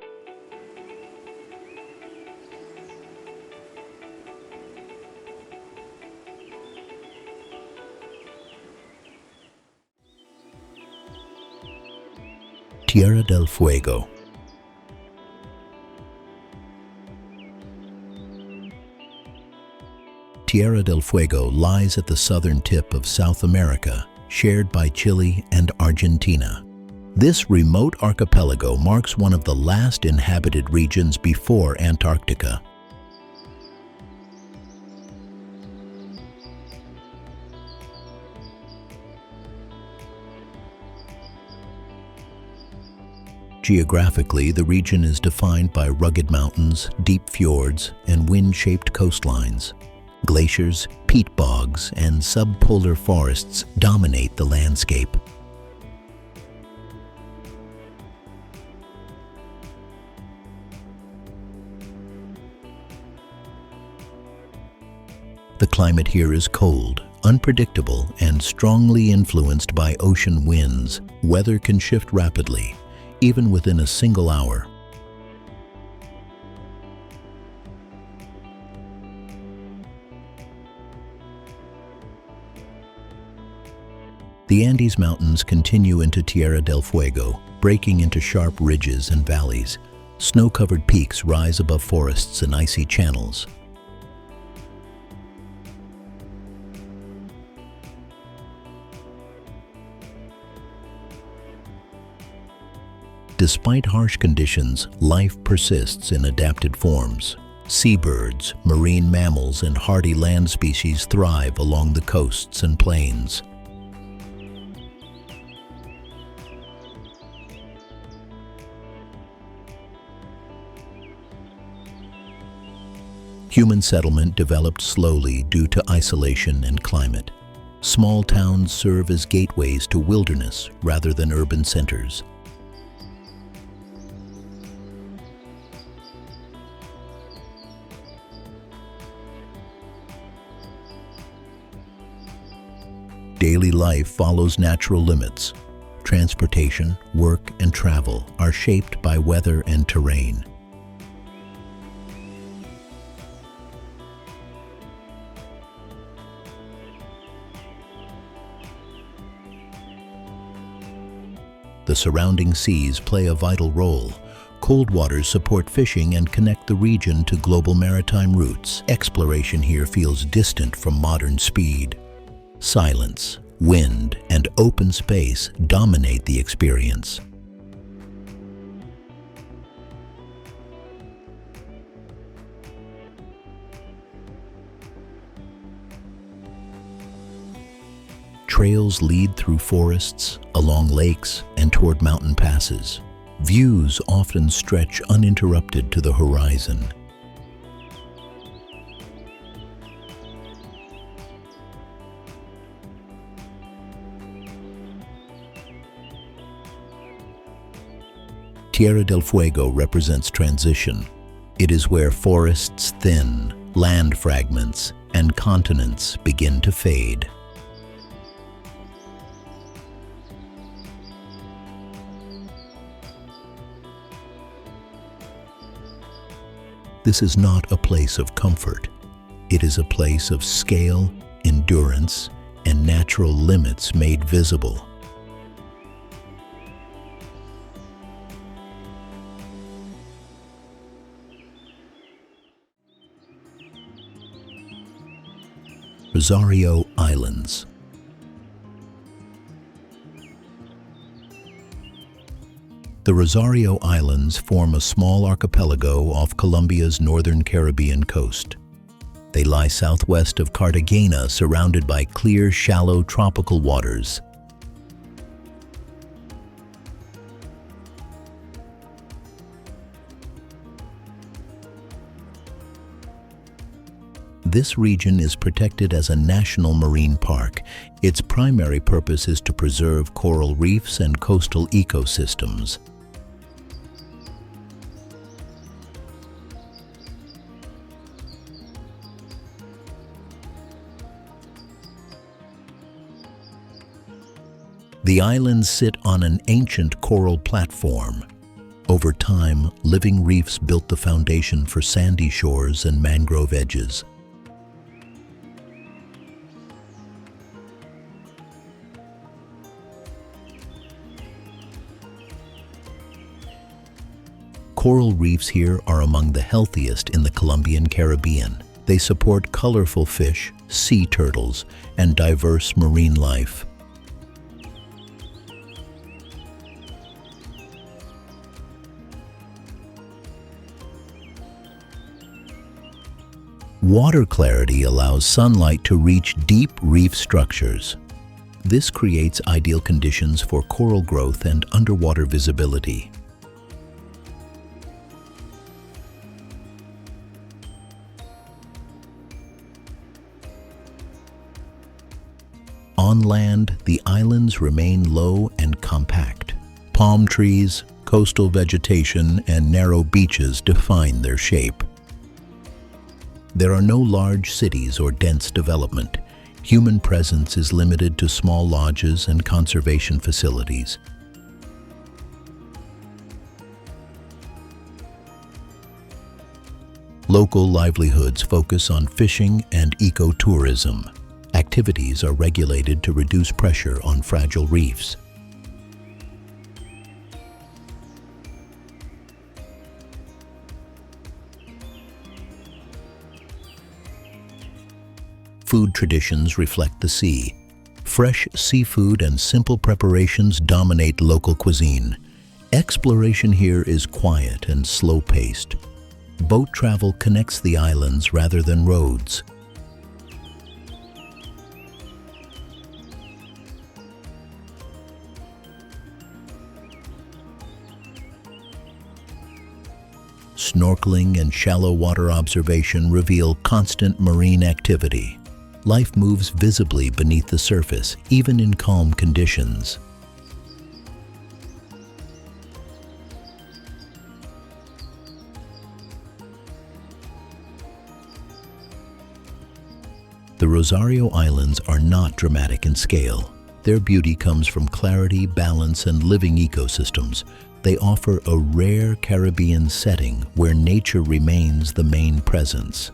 Tierra del Fuego. Tierra del Fuego lies at the southern tip of South America, shared by Chile and Argentina. This remote archipelago marks one of the last inhabited regions before Antarctica. Geographically, the region is defined by rugged mountains, deep fjords, and wind-shaped coastlines. Glaciers, peat bogs, and subpolar forests dominate the landscape. The climate here is cold, unpredictable, and strongly influenced by ocean winds. Weather can shift rapidly, even within a single hour. The Andes Mountains continue into Tierra del Fuego, breaking into sharp ridges and valleys. Snow-covered peaks rise above forests and icy channels. Despite harsh conditions, life persists in adapted forms. Seabirds, marine mammals, and hardy land species thrive along the coasts and plains. Human settlement developed slowly due to isolation and climate. Small towns serve as gateways to wilderness rather than urban centers. Daily life follows natural limits. Transportation, work, and travel are shaped by weather and terrain. The surrounding seas play a vital role. Cold waters support fishing and connect the region to global maritime routes. Exploration here feels distant from modern speed. Silence, wind, and open space dominate the experience. Trails lead through forests, along lakes, and toward mountain passes. Views often stretch uninterrupted to the horizon. Tierra del Fuego represents transition. It is where forests thin, land fragments, and continents begin to fade. This is not a place of comfort. It is a place of scale, endurance, and natural limits made visible. Rosario Islands. The Rosario Islands form a small archipelago off Colombia's northern Caribbean coast. They lie southwest of Cartagena, surrounded by clear, shallow tropical waters. This region is protected as a national marine park. Its primary purpose is to preserve coral reefs and coastal ecosystems. The islands sit on an ancient coral platform. Over time, living reefs built the foundation for sandy shores and mangrove edges. Coral reefs here are among the healthiest in the Colombian Caribbean. They support colorful fish, sea turtles, and diverse marine life. Water clarity allows sunlight to reach deep reef structures. This creates ideal conditions for coral growth and underwater visibility. On land, the islands remain low and compact. Palm trees, coastal vegetation, and narrow beaches define their shape. There are no large cities or dense development. Human presence is limited to small lodges and conservation facilities. Local livelihoods focus on fishing and ecotourism. Activities are regulated to reduce pressure on fragile reefs. Food traditions reflect the sea. Fresh seafood and simple preparations dominate local cuisine. Exploration here is quiet and slow-paced. Boat travel connects the islands rather than roads. Snorkeling and shallow water observation reveal constant marine activity. Life moves visibly beneath the surface, even in calm conditions. The Rosario Islands are not dramatic in scale. Their beauty comes from clarity, balance, and living ecosystems. They offer a rare Caribbean setting where nature remains the main presence.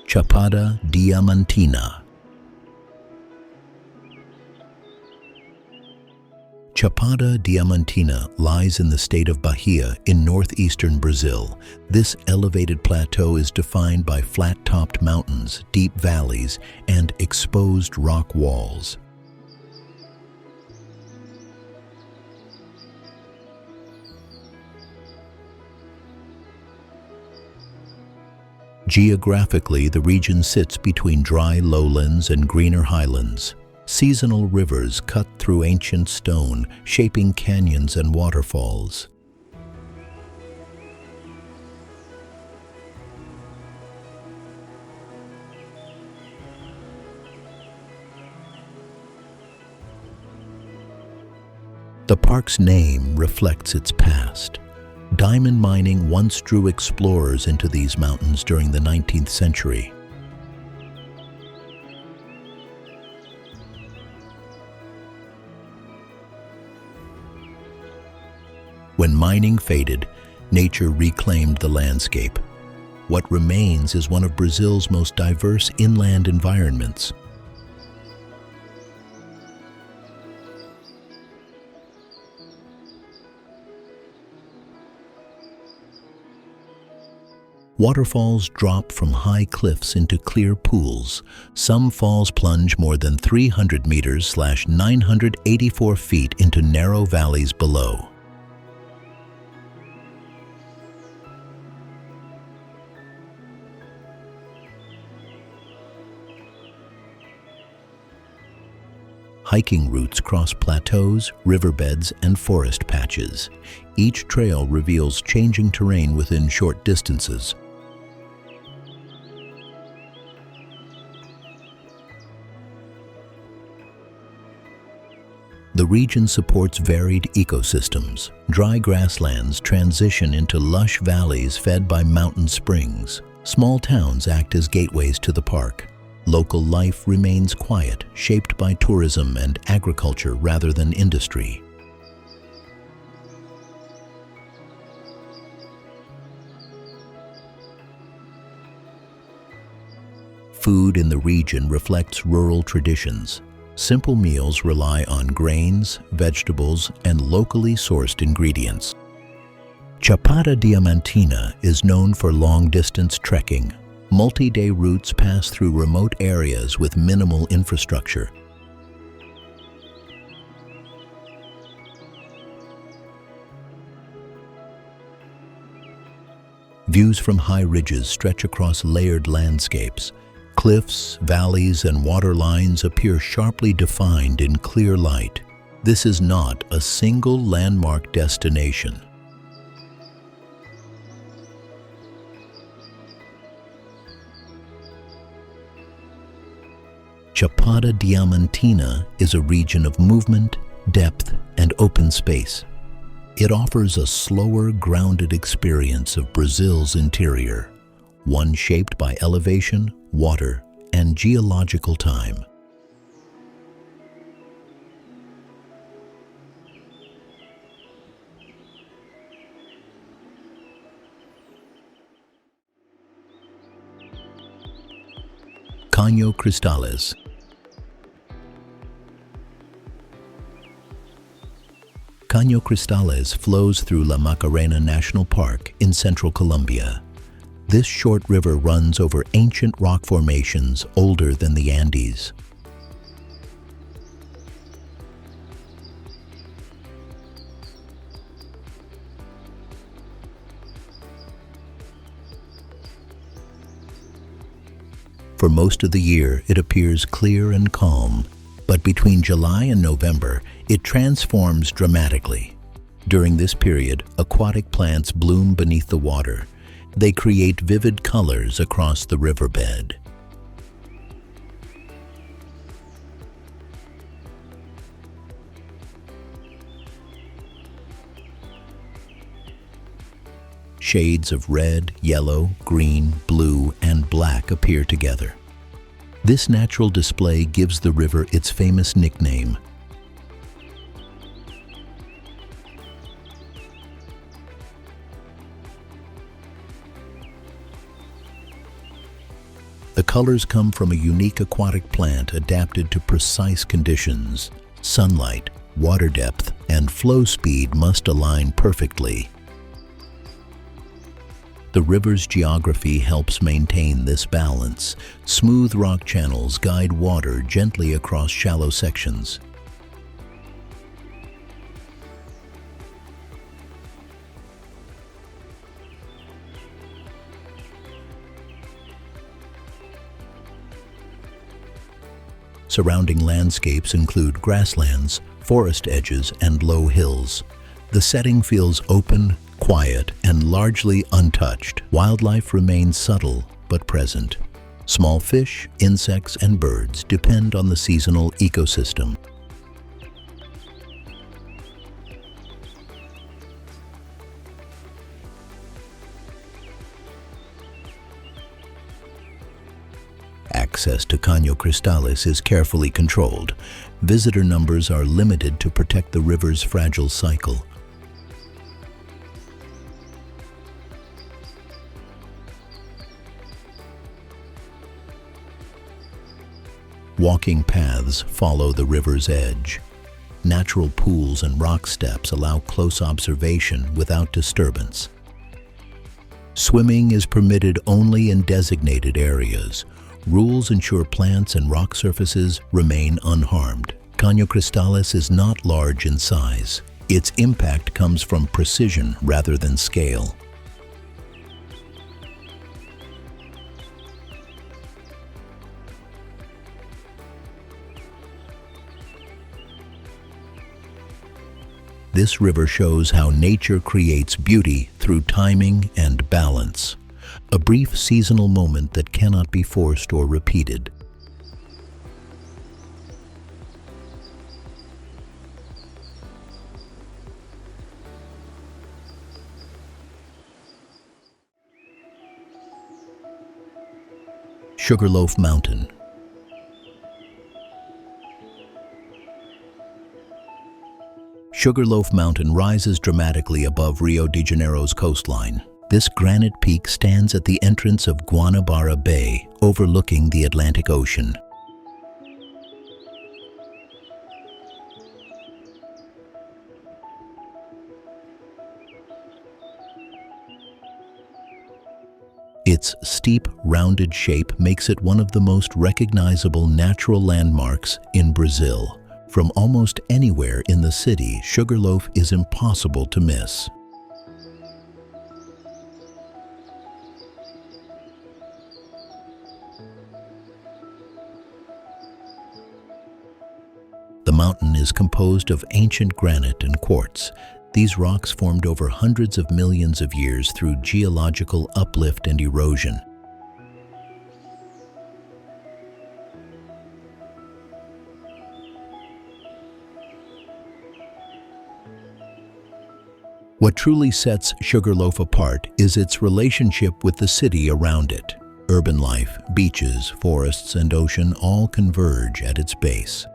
Chapada Diamantina. Chapada Diamantina lies in the state of Bahia in northeastern Brazil. This elevated plateau is defined by flat-topped mountains, deep valleys, and exposed rock walls. Geographically, the region sits between dry lowlands and greener highlands. Seasonal rivers cut through ancient stone, shaping canyons and waterfalls. The park's name reflects its past. Diamond mining once drew explorers into these mountains during the 19th century. When mining faded, nature reclaimed the landscape. What remains is one of Brazil's most diverse inland environments. Waterfalls drop from high cliffs into clear pools. Some falls plunge more than 300 meters (984 feet) into narrow valleys below. Hiking routes cross plateaus, riverbeds, and forest patches. Each trail reveals changing terrain within short distances. The region supports varied ecosystems. Dry grasslands transition into lush valleys fed by mountain springs. Small towns act as gateways to the park. Local life remains quiet, shaped by tourism and agriculture rather than industry. Food in the region reflects rural traditions. Simple meals rely on grains, vegetables, and locally sourced ingredients. Chapada Diamantina is known for long-distance trekking. Multi-day routes pass through remote areas with minimal infrastructure. Views from high ridges stretch across layered landscapes. Cliffs, valleys, and water lines appear sharply defined in clear light. This is not a single landmark destination. Chapada Diamantina is a region of movement, depth, and open space. It offers a slower, grounded experience of Brazil's interior, one shaped by elevation, water, and geological time. Cano Cristales. Cano Cristales flows through La Macarena National Park in central Colombia. This short river runs over ancient rock formations older than the Andes. For most of the year, it appears clear and calm, but between July and November, it transforms dramatically. During this period, aquatic plants bloom beneath the water. They create vivid colors across the riverbed. Shades of red, yellow, green, blue, and black appear together. This natural display gives the river its famous nickname. The colors come from a unique aquatic plant adapted to precise conditions. Sunlight, water depth, and flow speed must align perfectly. The river's geography helps maintain this balance. Smooth rock channels guide water gently across shallow sections. Surrounding landscapes include grasslands, forest edges, and low hills. The setting feels open, quiet, and largely untouched. Wildlife remains subtle but present. Small fish, insects, and birds depend on the seasonal ecosystem. Access to Cano Cristales is carefully controlled. Visitor numbers are limited to protect the river's fragile cycle. Walking paths follow the river's edge. Natural pools and rock steps allow close observation without disturbance. Swimming is permitted only in designated areas. Rules ensure plants and rock surfaces remain unharmed. Cano Cristales is not large in size. Its impact comes from precision rather than scale. This river shows how nature creates beauty through timing and balance. A brief seasonal moment that cannot be forced or repeated. Sugarloaf Mountain. Sugarloaf Mountain rises dramatically above Rio de Janeiro's coastline. This granite peak stands at the entrance of Guanabara Bay, overlooking the Atlantic Ocean. Its steep, rounded shape makes it one of the most recognizable natural landmarks in Brazil. From almost anywhere in the city, Sugarloaf is impossible to miss. The mountain is composed of ancient granite and quartz. These rocks formed over hundreds of millions of years through geological uplift and erosion. What truly sets Sugarloaf apart is its relationship with the city around it. Urban life, beaches, forests, and ocean all converge at its base.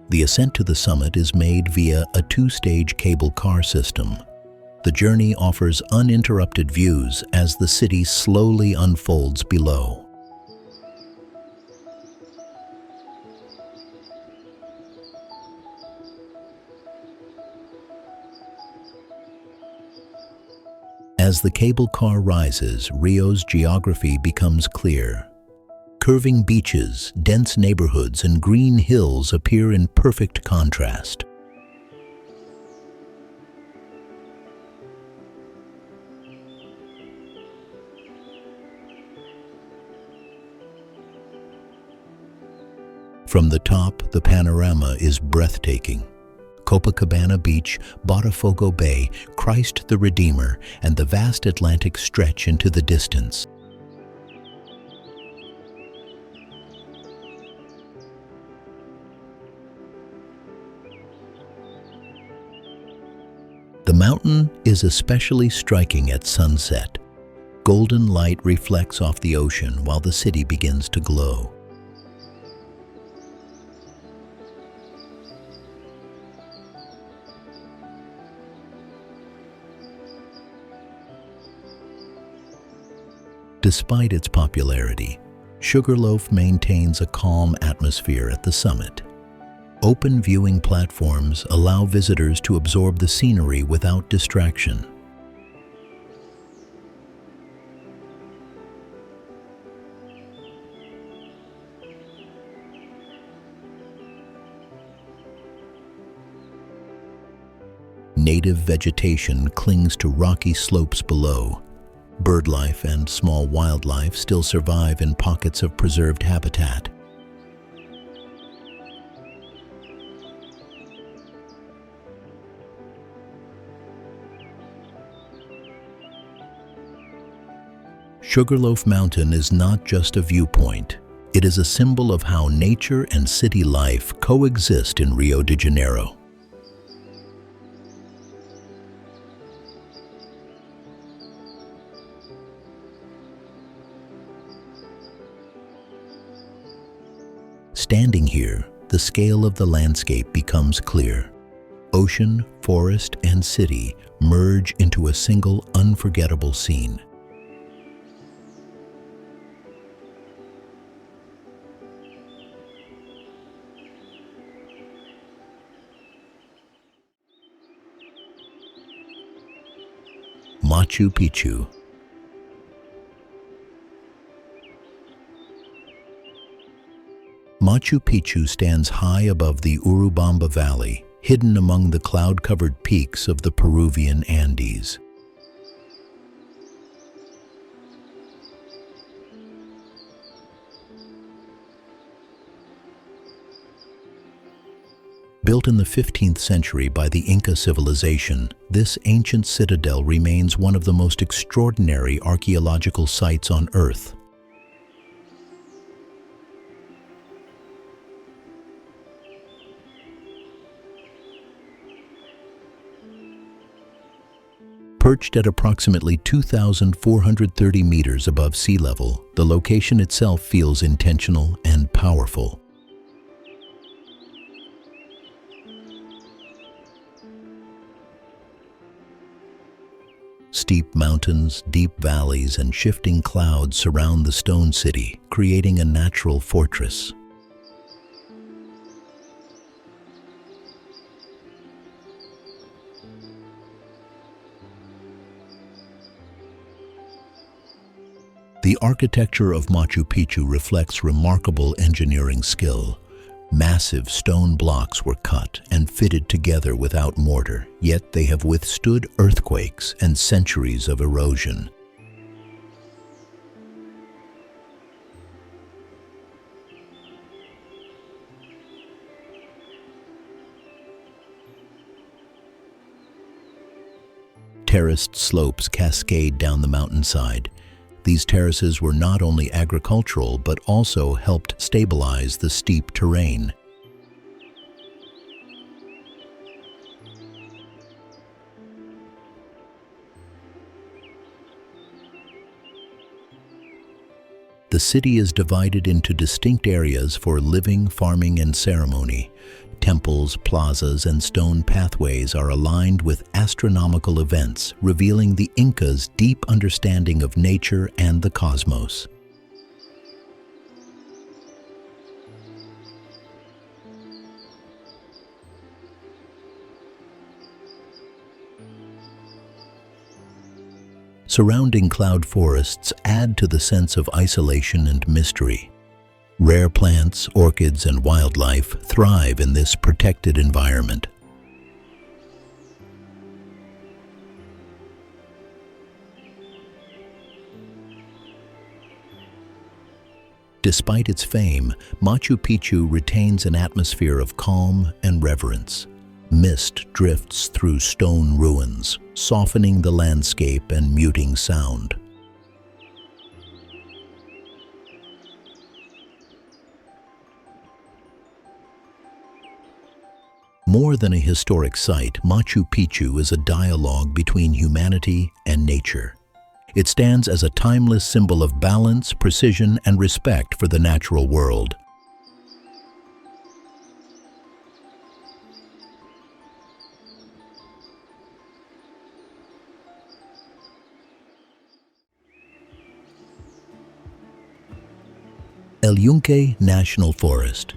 The ascent to the summit is made via a two-stage cable car system. The journey offers uninterrupted views as the city slowly unfolds below. As the cable car rises, Rio's geography becomes clear. Curving beaches, dense neighborhoods, and green hills appear in perfect contrast. From the top, the panorama is breathtaking. Copacabana Beach, Botafogo Bay, Christ the Redeemer, and the vast Atlantic stretch into the distance. The mountain is especially striking at sunset. Golden light reflects off the ocean while the city begins to glow. Despite its popularity, Sugarloaf maintains a calm atmosphere at the summit. Open viewing platforms allow visitors to absorb the scenery without distraction. Native vegetation clings to rocky slopes below. Birdlife and small wildlife still survive in pockets of preserved habitat. Sugarloaf Mountain is not just a viewpoint. It is a symbol of how nature and city life coexist in Rio de Janeiro. Standing here, the scale of the landscape becomes clear. Ocean, forest, and city merge into a single unforgettable scene. Machu Picchu. Machu Picchu stands high above the Urubamba Valley, hidden among the cloud-covered peaks of the Peruvian Andes. Built in the 15th century by the Inca civilization, this ancient citadel remains one of the most extraordinary archaeological sites on Earth. Perched at approximately 2,430 meters above sea level, the location itself feels intentional and powerful. Steep mountains, deep valleys, and shifting clouds surround the stone city, creating a natural fortress. The architecture of Machu Picchu reflects remarkable engineering skill. Massive stone blocks were cut and fitted together without mortar, yet they have withstood earthquakes and centuries of erosion. Terraced slopes cascade down the mountainside. These terraces were not only agricultural but also helped stabilize the steep terrain. The city is divided into distinct areas for living, farming, and ceremony. Temples, plazas, and stone pathways are aligned with astronomical events, revealing the Incas' deep understanding of nature and the cosmos. Surrounding cloud forests add to the sense of isolation and mystery. Rare plants, orchids, and wildlife thrive in this protected environment. Despite its fame, Machu Picchu retains an atmosphere of calm and reverence. Mist drifts through stone ruins, softening the landscape and muting sound. More than a historic site, Machu Picchu is a dialogue between humanity and nature. It stands as a timeless symbol of balance, precision, and respect for the natural world. El Yunque National Forest.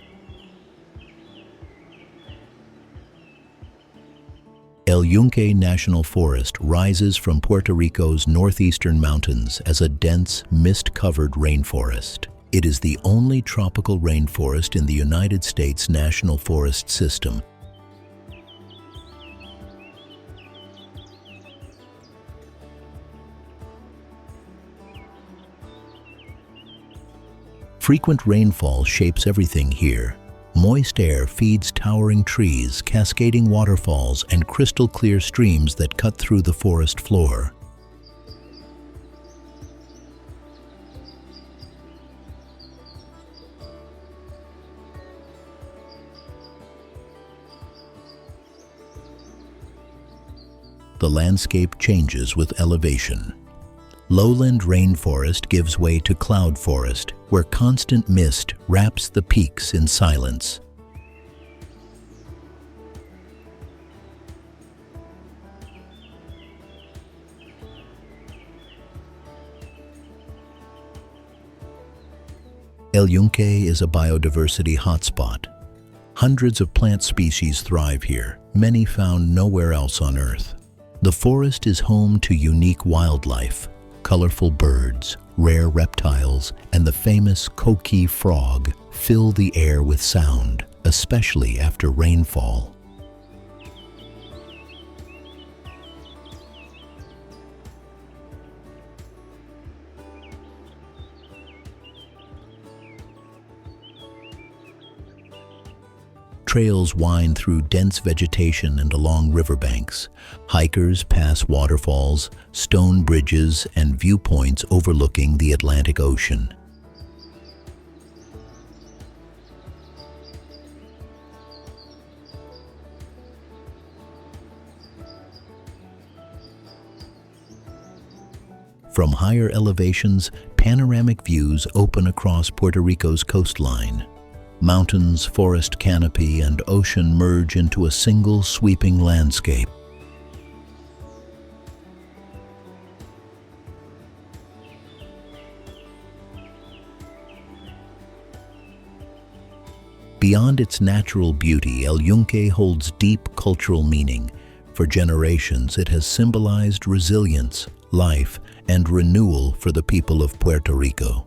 El Yunque National Forest rises from Puerto Rico's northeastern mountains as a dense, mist-covered rainforest. It is the only tropical rainforest in the United States National Forest System. Frequent rainfall shapes everything here. Moist air feeds towering trees, cascading waterfalls, and crystal-clear streams that cut through the forest floor. The landscape changes with elevation. Lowland rainforest gives way to cloud forest, where constant mist wraps the peaks in silence. El Yunque is a biodiversity hotspot. Hundreds of plant species thrive here, many found nowhere else on Earth. The forest is home to unique wildlife, colorful birds, rare reptiles, and the famous coqui frog fill the air with sound, especially after rainfall. Trails wind through dense vegetation and along riverbanks. Hikers pass waterfalls, stone bridges, and viewpoints overlooking the Atlantic Ocean. From higher elevations, panoramic views open across Puerto Rico's coastline. Mountains, forest canopy, and ocean merge into a single sweeping landscape. Beyond its natural beauty, El Yunque holds deep cultural meaning. For generations, it has symbolized resilience, life, and renewal for the people of Puerto Rico.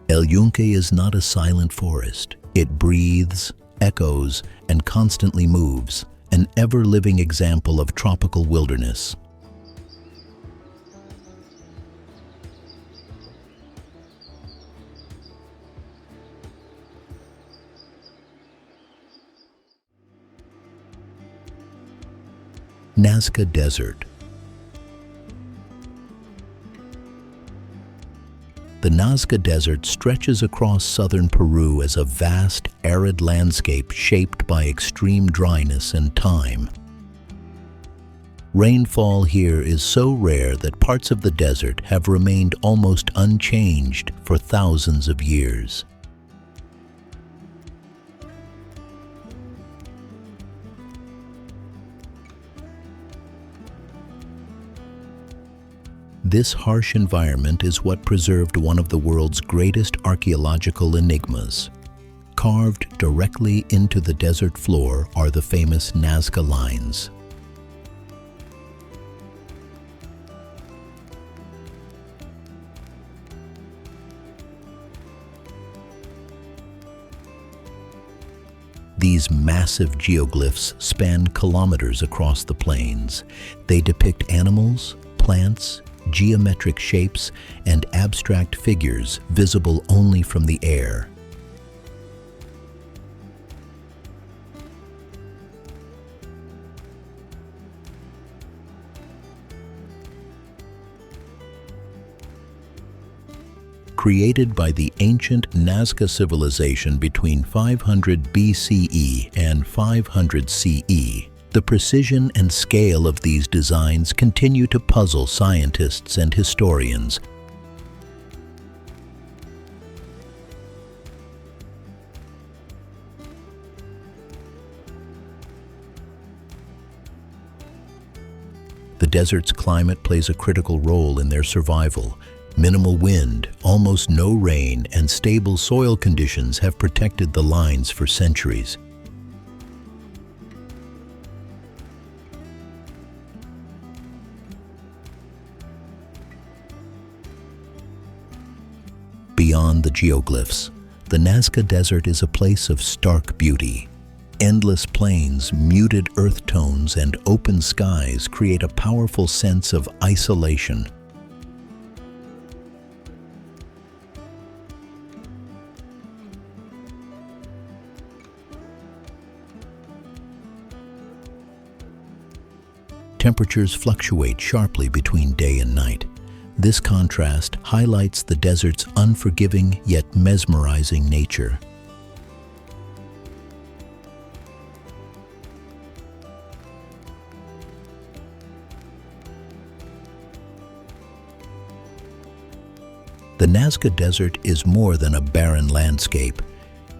El Yunque is not a silent forest. It breathes, echoes, and constantly moves, an ever-living example of tropical wilderness. Nazca Desert. The Nazca Desert stretches across southern Peru as a vast, arid landscape shaped by extreme dryness and time. Rainfall here is so rare that parts of the desert have remained almost unchanged for thousands of years. This harsh environment is what preserved one of the world's greatest archaeological enigmas. Carved directly into the desert floor are the famous Nazca lines. These massive geoglyphs span kilometers across the plains. They depict animals, plants, geometric shapes, and abstract figures visible only from the air. Created by the ancient Nazca civilization between 500 BCE and 500 CE, the precision and scale of these designs continue to puzzle scientists and historians. The desert's climate plays a critical role in their survival. Minimal wind, almost no rain, and stable soil conditions have protected the lines for centuries. Beyond the geoglyphs, the Nazca Desert is a place of stark beauty. Endless plains, muted earth tones, and open skies create a powerful sense of isolation. Temperatures fluctuate sharply between day and night. This contrast highlights the desert's unforgiving yet mesmerizing nature. The Nazca Desert is more than a barren landscape.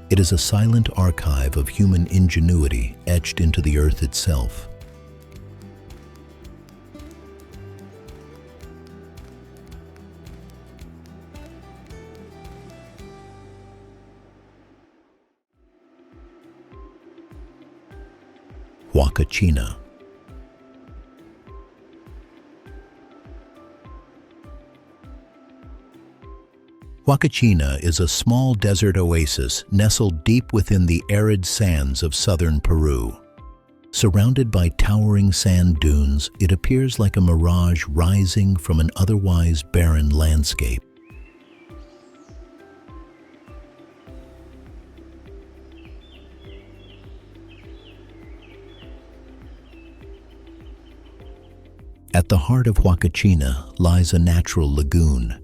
It is a silent archive of human ingenuity etched into the earth itself. Huacachina. Huacachina is a small desert oasis nestled deep within the arid sands of southern Peru. Surrounded by towering sand dunes, it appears like a mirage rising from an otherwise barren landscape. At the heart of Huacachina lies a natural lagoon.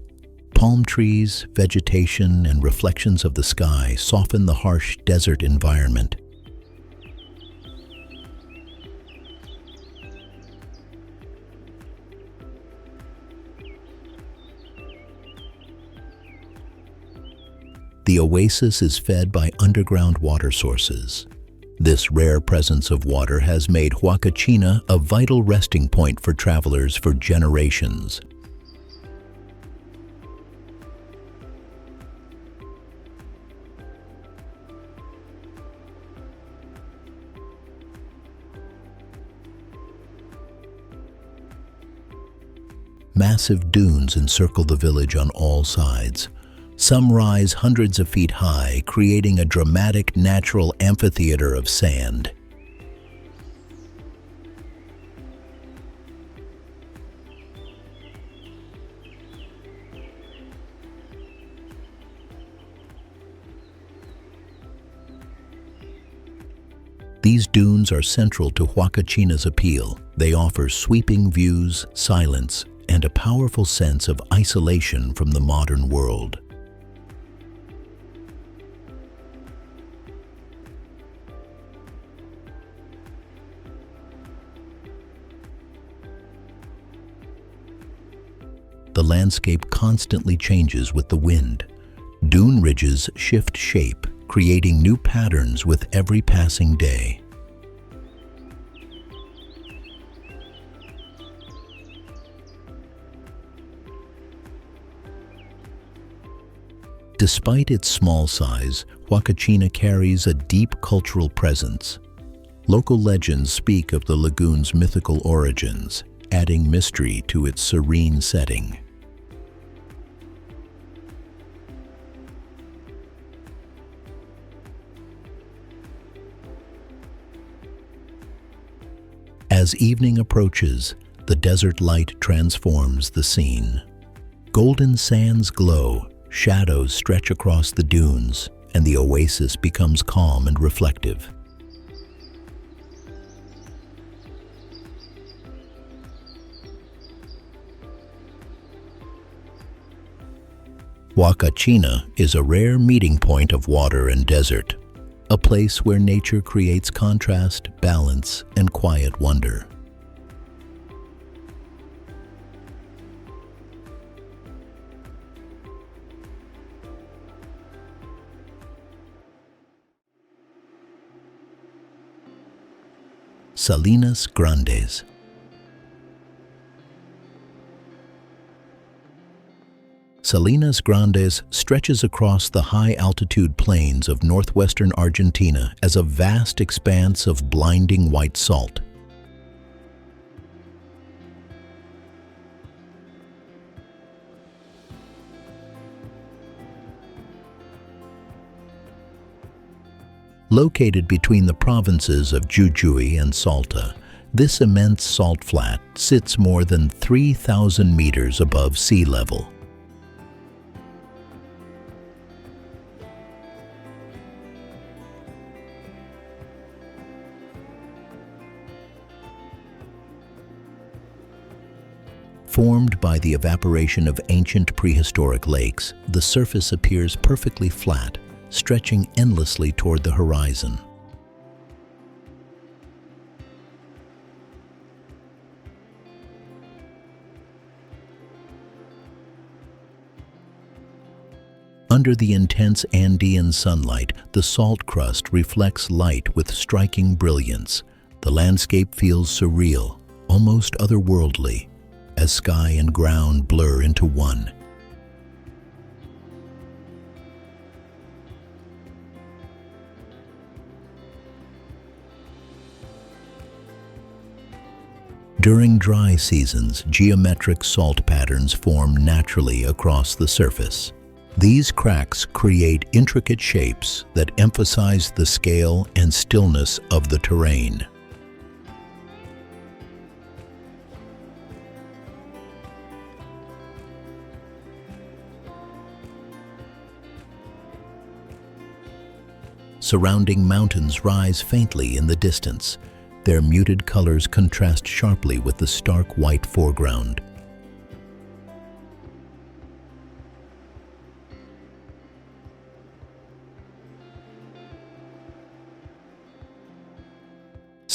Palm trees, vegetation, and reflections of the sky soften the harsh desert environment. The oasis is fed by underground water sources. This rare presence of water has made Huacachina a vital resting point for travelers for generations. Massive dunes encircle the village on all sides. Some rise hundreds of feet high, creating a dramatic natural amphitheater of sand. These dunes are central to Huacachina's appeal. They offer sweeping views, silence, and a powerful sense of isolation from the modern world. The landscape constantly changes with the wind. Dune ridges shift shape, creating new patterns with every passing day. Despite its small size, Huacachina carries a deep cultural presence. Local legends speak of the lagoon's mythical origins, adding mystery to its serene setting. As evening approaches, the desert light transforms the scene. Golden sands glow, shadows stretch across the dunes, and the oasis becomes calm and reflective. Huacachina is a rare meeting point of water and desert, a place where nature creates contrast, balance, and quiet wonder. Salinas Grandes. Salinas Grandes stretches across the high-altitude plains of northwestern Argentina as a vast expanse of blinding white salt. Located between the provinces of Jujuy and Salta, this immense salt flat sits more than 3,000 meters above sea level. Formed by the evaporation of ancient prehistoric lakes, the surface appears perfectly flat, stretching endlessly toward the horizon. Under the intense Andean sunlight, the salt crust reflects light with striking brilliance. The landscape feels surreal, almost otherworldly, as sky and ground blur into one. During dry seasons, geometric salt patterns form naturally across the surface. These cracks create intricate shapes that emphasize the scale and stillness of the terrain. Surrounding mountains rise faintly in the distance. Their muted colors contrast sharply with the stark white foreground.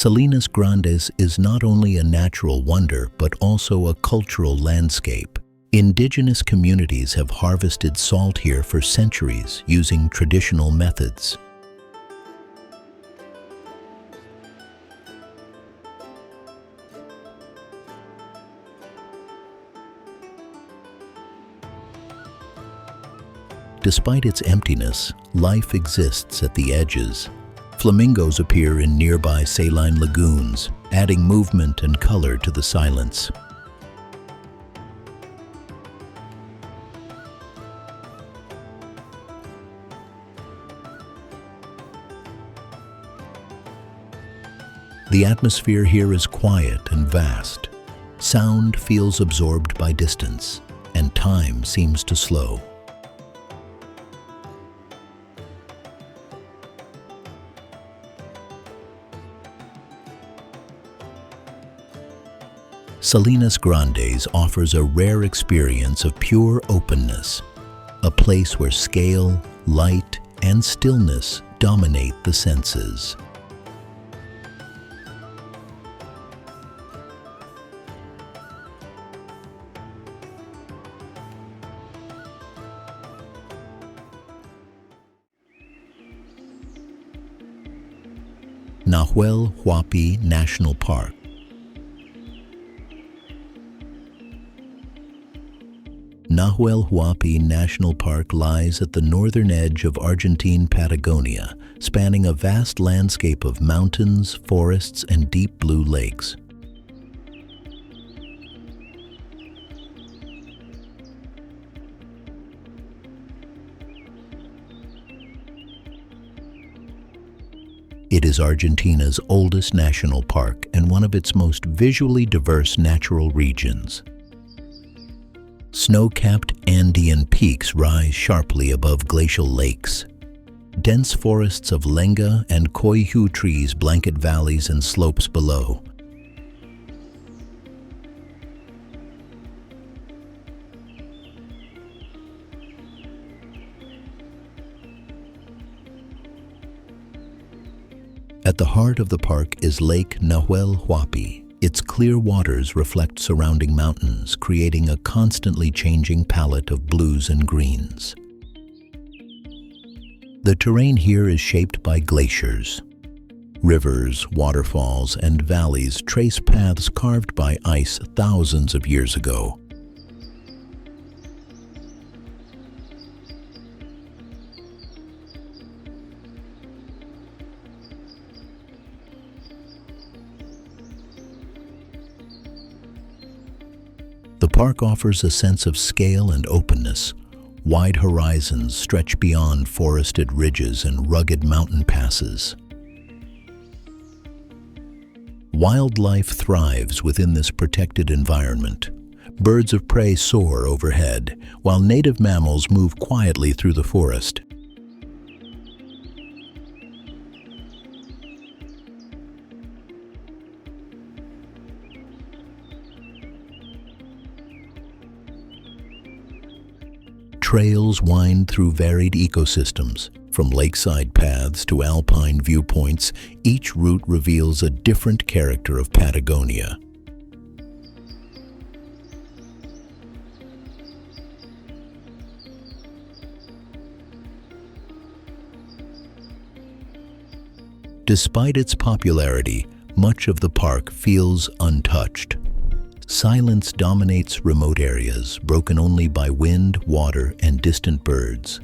Salinas Grandes is not only a natural wonder, but also a cultural landscape. Indigenous communities have harvested salt here for centuries using traditional methods. Despite its emptiness, life exists at the edges. Flamingos appear in nearby saline lagoons, adding movement and color to the silence. The atmosphere here is quiet and vast. Sound feels absorbed by distance, and time seems to slow. Salinas Grandes offers a rare experience of pure openness, a place where scale, light, and stillness dominate the senses. Nahuel Huapi National Park. Nahuel Huapi National Park lies at the northern edge of Argentine Patagonia, spanning a vast landscape of mountains, forests, and deep blue lakes. It is Argentina's oldest national park and one of its most visually diverse natural regions. Snow-capped Andean peaks rise sharply above glacial lakes. Dense forests of lenga and coihu trees blanket valleys and slopes below. At the heart of the park is Lake Nahuel Huapi. Its clear waters reflect surrounding mountains, creating a constantly changing palette of blues and greens. The terrain here is shaped by glaciers. Rivers, waterfalls, and valleys trace paths carved by ice thousands of years ago. The park offers a sense of scale and openness. Wide horizons stretch beyond forested ridges and rugged mountain passes. Wildlife thrives within this protected environment. Birds of prey soar overhead, while native mammals move quietly through the forest. Trails wind through varied ecosystems. From lakeside paths to alpine viewpoints, each route reveals a different character of Patagonia. Despite its popularity, much of the park feels untouched. Silence dominates remote areas, broken only by wind, water, and distant birds.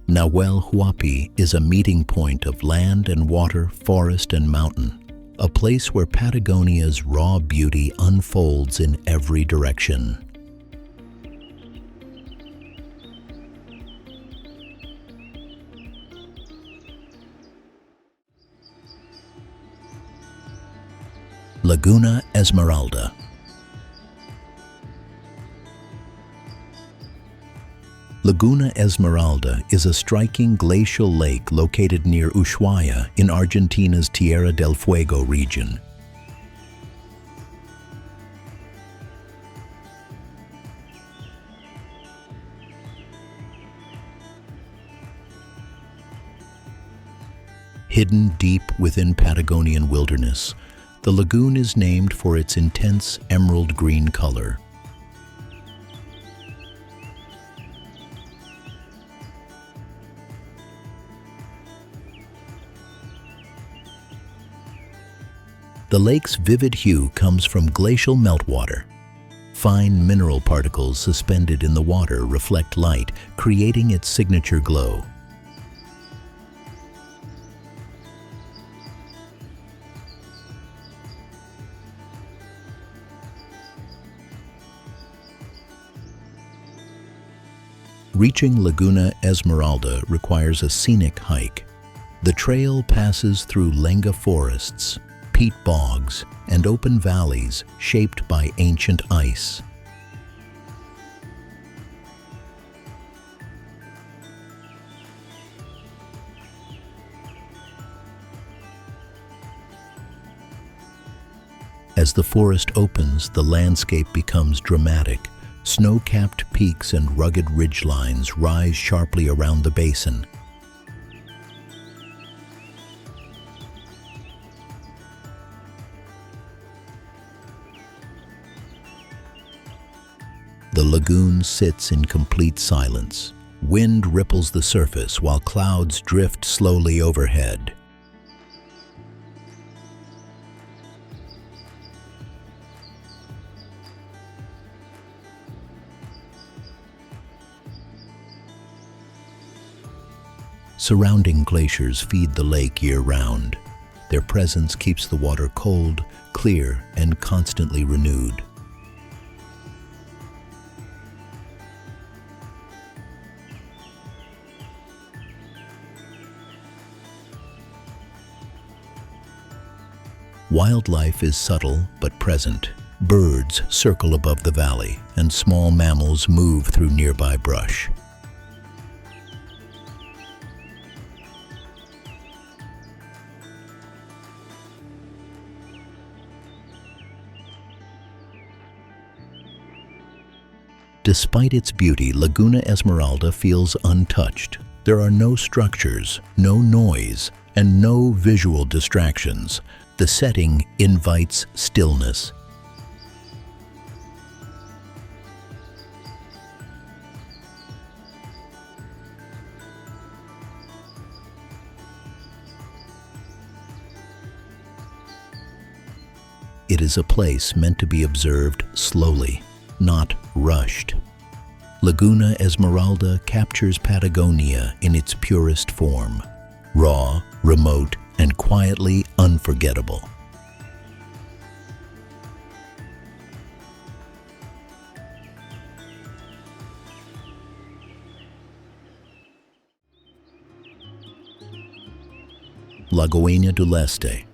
Nahuel Huapi is a meeting point of land and water, forest and mountain, a place where Patagonia's raw beauty unfolds in every direction. Laguna Esmeralda. Laguna Esmeralda is a striking glacial lake located near Ushuaia in Argentina's Tierra del Fuego region. Hidden deep within Patagonian wilderness, the lagoon is named for its intense emerald green color. The lake's vivid hue comes from glacial meltwater. Fine mineral particles suspended in the water reflect light, creating its signature glow. Reaching Laguna Esmeralda requires a scenic hike. The trail passes through lenga forests, peat bogs, and open valleys shaped by ancient ice. As the forest opens, the landscape becomes dramatic. Snow-capped peaks and rugged ridgelines rise sharply around the basin. The lagoon sits in complete silence. Wind ripples the surface while clouds drift slowly overhead. Surrounding glaciers feed the lake year-round. Their presence keeps the water cold, clear, and constantly renewed. Wildlife is subtle but present. Birds circle above the valley, and small mammals move through nearby brush. Despite its beauty, Laguna Esmeralda feels untouched. There are no structures, no noise, and no visual distractions. The setting invites stillness. It is a place meant to be observed slowly, not rushed. Laguna Esmeralda captures Patagonia in its purest form, raw, remote, and quietly unforgettable. Lagoinha do Leste.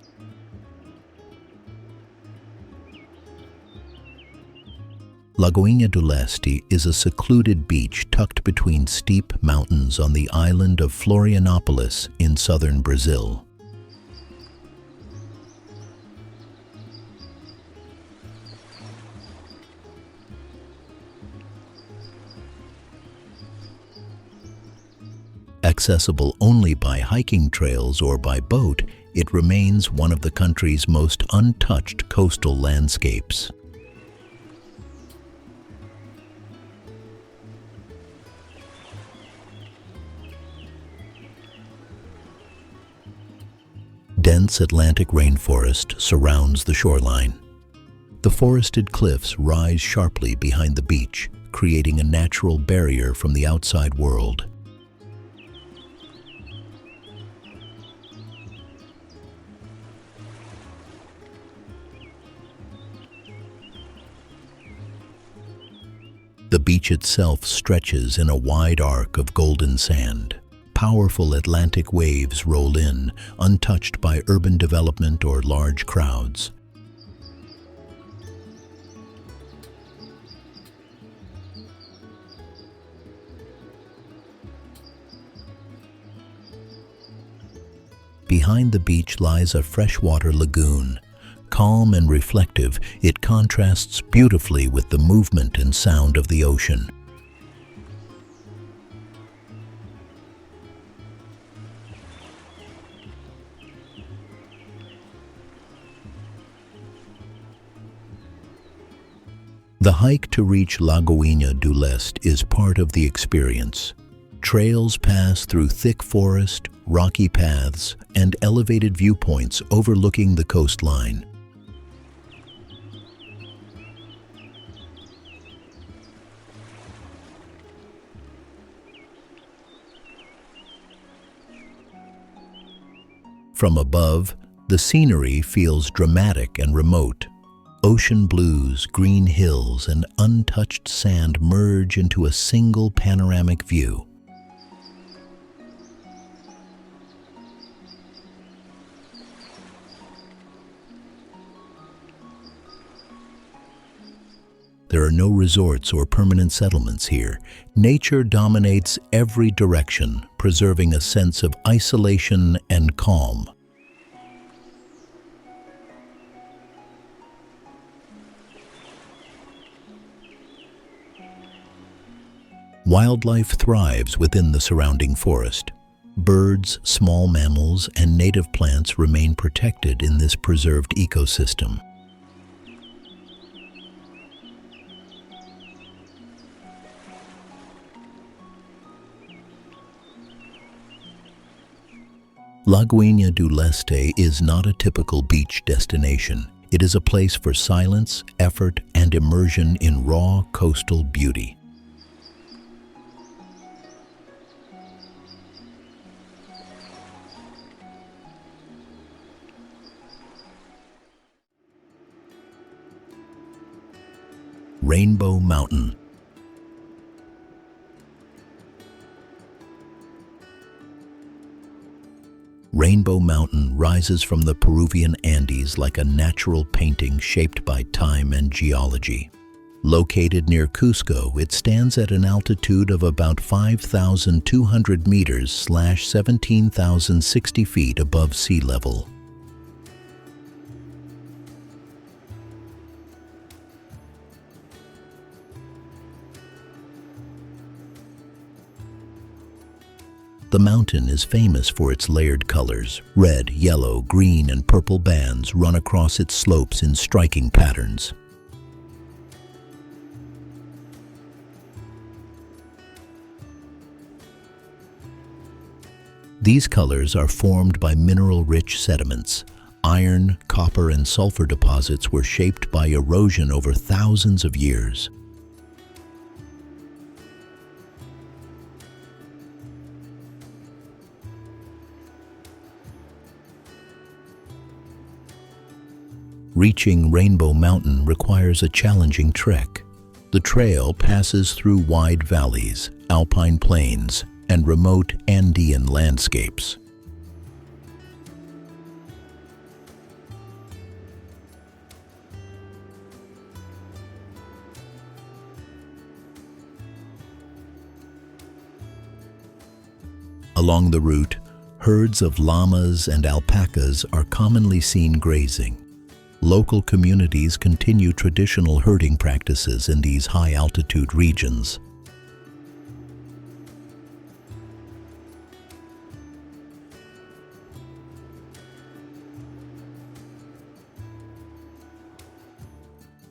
Lagoinha do Leste is a secluded beach tucked between steep mountains on the island of Florianópolis in southern Brazil. Accessible only by hiking trails or by boat, it remains one of the country's most untouched coastal landscapes. Dense Atlantic rainforest surrounds the shoreline. The forested cliffs rise sharply behind the beach, creating a natural barrier from the outside world. The beach itself stretches in a wide arc of golden sand. Powerful Atlantic waves roll in, untouched by urban development or large crowds. Behind the beach lies a freshwater lagoon. Calm and reflective, it contrasts beautifully with the movement and sound of the ocean. The hike to reach Laguna do Leste is part of the experience. Trails pass through thick forest, rocky paths, and elevated viewpoints overlooking the coastline. From above, the scenery feels dramatic and remote. Ocean blues, green hills, and untouched sand merge into a single panoramic view. There are no resorts or permanent settlements here. Nature dominates every direction, preserving a sense of isolation and calm. Wildlife thrives within the surrounding forest. Birds, small mammals, and native plants remain protected in this preserved ecosystem. Laguna do Leste is not a typical beach destination. It is a place for silence, effort, and immersion in raw coastal beauty. Rainbow Mountain. Rainbow Mountain rises from the Peruvian Andes like a natural painting shaped by time and geology. Located near Cusco, it stands at an altitude of about 5,200 meters / 17,060 feet above sea level. The mountain is famous for its layered colors. Red, yellow, green, and purple bands run across its slopes in striking patterns. These colors are formed by mineral-rich sediments. Iron, copper, and sulfur deposits were shaped by erosion over thousands of years. Reaching Rainbow Mountain requires a challenging trek. The trail passes through wide valleys, alpine plains, and remote Andean landscapes. Along the route, herds of llamas and alpacas are commonly seen grazing. Local communities continue traditional herding practices in these high-altitude regions.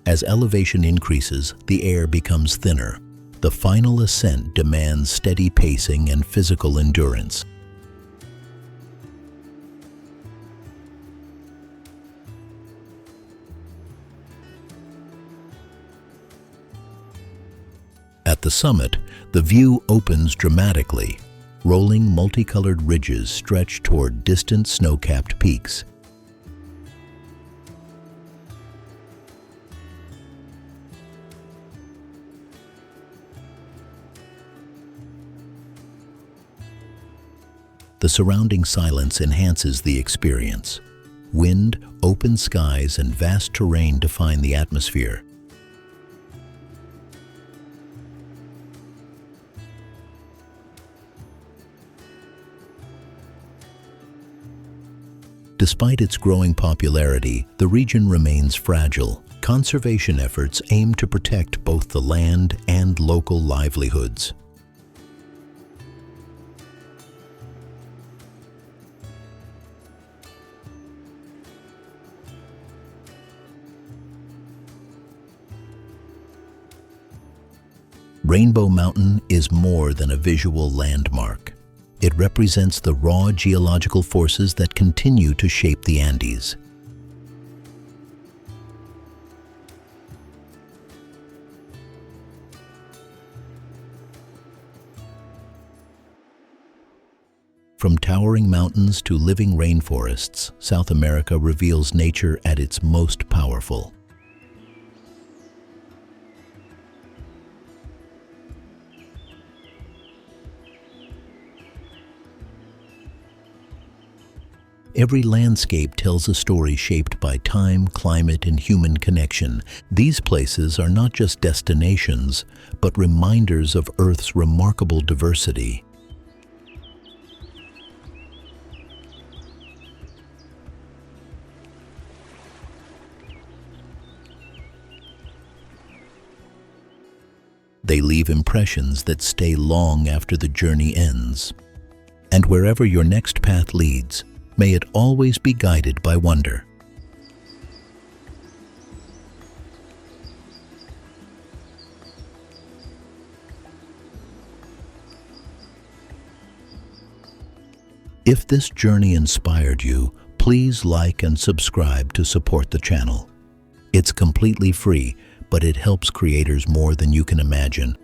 As elevation increases, the air becomes thinner. The final ascent demands steady pacing and physical endurance. At the summit, the view opens dramatically. Rolling multicolored ridges stretch toward distant snow-capped peaks. The surrounding silence enhances the experience. Wind, open skies, and vast terrain define the atmosphere. Despite its growing popularity, the region remains fragile. Conservation efforts aim to protect both the land and local livelihoods. Rainbow Mountain is more than a visual landmark. It represents the raw geological forces that continue to shape the Andes. From towering mountains to living rainforests, South America reveals nature at its most powerful. Every landscape tells a story shaped by time, climate, and human connection. These places are not just destinations, but reminders of Earth's remarkable diversity. They leave impressions that stay long after the journey ends. And wherever your next path leads, may it always be guided by wonder. If this journey inspired you, please like and subscribe to support the channel. It's completely free, but it helps creators more than you can imagine.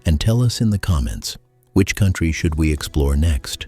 And tell us in the comments, which country should we explore next?